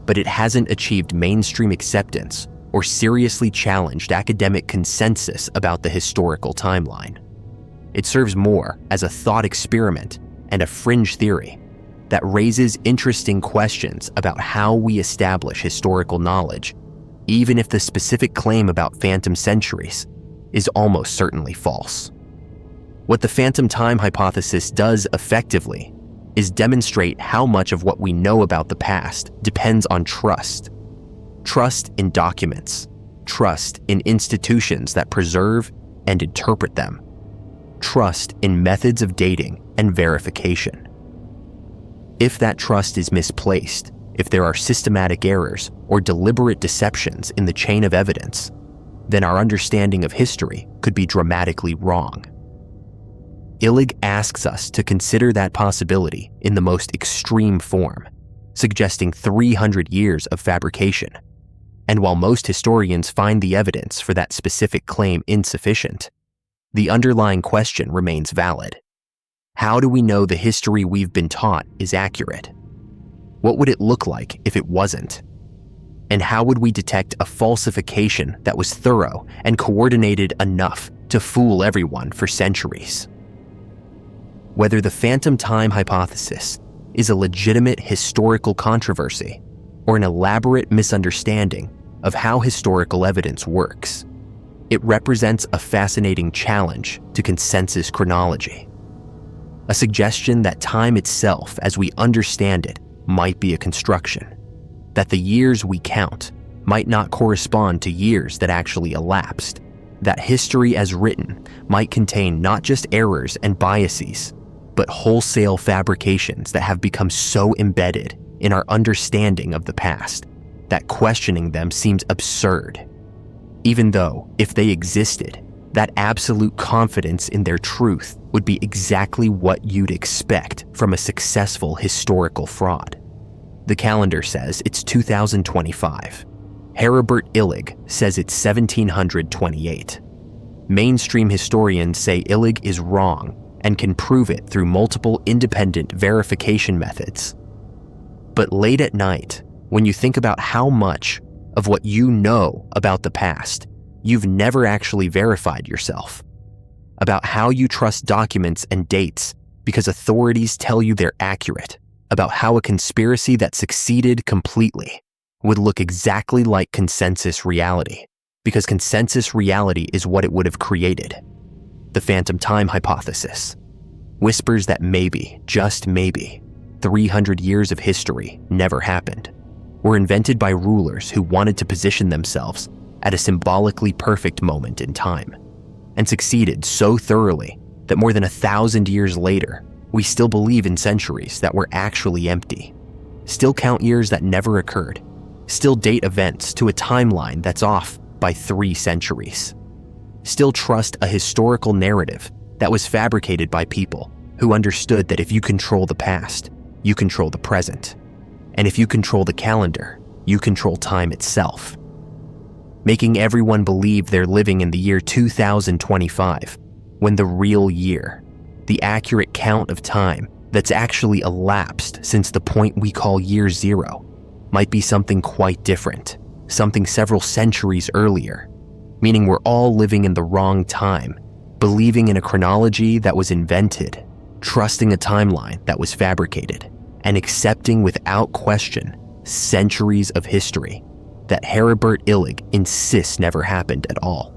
but it hasn't achieved mainstream acceptance or seriously challenged academic consensus about the historical timeline. It serves more as a thought experiment and a fringe theory that raises interesting questions about how we establish historical knowledge, even if the specific claim about phantom centuries is almost certainly false. What the phantom time hypothesis does effectively is demonstrate how much of what we know about the past depends on trust. Trust in documents, trust in institutions that preserve and interpret them, trust in methods of dating and verification. If that trust is misplaced, if there are systematic errors or deliberate deceptions in the chain of evidence, then our understanding of history could be dramatically wrong. Illig asks us to consider that possibility in the most extreme form, suggesting 300 years of fabrication. And while most historians find the evidence for that specific claim insufficient, the underlying question remains valid. How do we know the history we've been taught is accurate? What would it look like if it wasn't? And how would we detect a falsification that was thorough and coordinated enough to fool everyone for centuries? Whether the phantom time hypothesis is a legitimate historical controversy or an elaborate misunderstanding of how historical evidence works, it represents a fascinating challenge to consensus chronology. A suggestion that time itself, as we understand it, might be a construction, that the years we count might not correspond to years that actually elapsed, that history as written might contain not just errors and biases, but wholesale fabrications that have become so embedded in our understanding of the past that questioning them seems absurd, even though, if they existed, that absolute confidence in their truth would be exactly what you'd expect from a successful historical fraud. The calendar says it's 2025. Heribert Illig says it's 1728. Mainstream historians say Illig is wrong and can prove it through multiple independent verification methods. But late at night, when you think about how much of what you know about the past you've never actually verified yourself, about how you trust documents and dates because authorities tell you they're accurate, about how a conspiracy that succeeded completely would look exactly like consensus reality, because consensus reality is what it would have created. The phantom time hypothesis whispers that maybe, just maybe, 300 years of history never happened, were invented by rulers who wanted to position themselves at a symbolically perfect moment in time, and succeeded so thoroughly that more than 1,000 years later, we still believe in centuries that were actually empty, still count years that never occurred, still date events to a timeline that's off by 3 centuries, still trust a historical narrative that was fabricated by people who understood that if you control the past, you control the present, and if you control the calendar, you control time itself, making everyone believe they're living in the year 2025, when the real year, the accurate count of time that's actually elapsed since the point we call year 0, might be something quite different, something several centuries earlier, meaning we're all living in the wrong time, believing in a chronology that was invented, trusting a timeline that was fabricated, and accepting without question centuries of history that Heribert Illig insists never happened at all.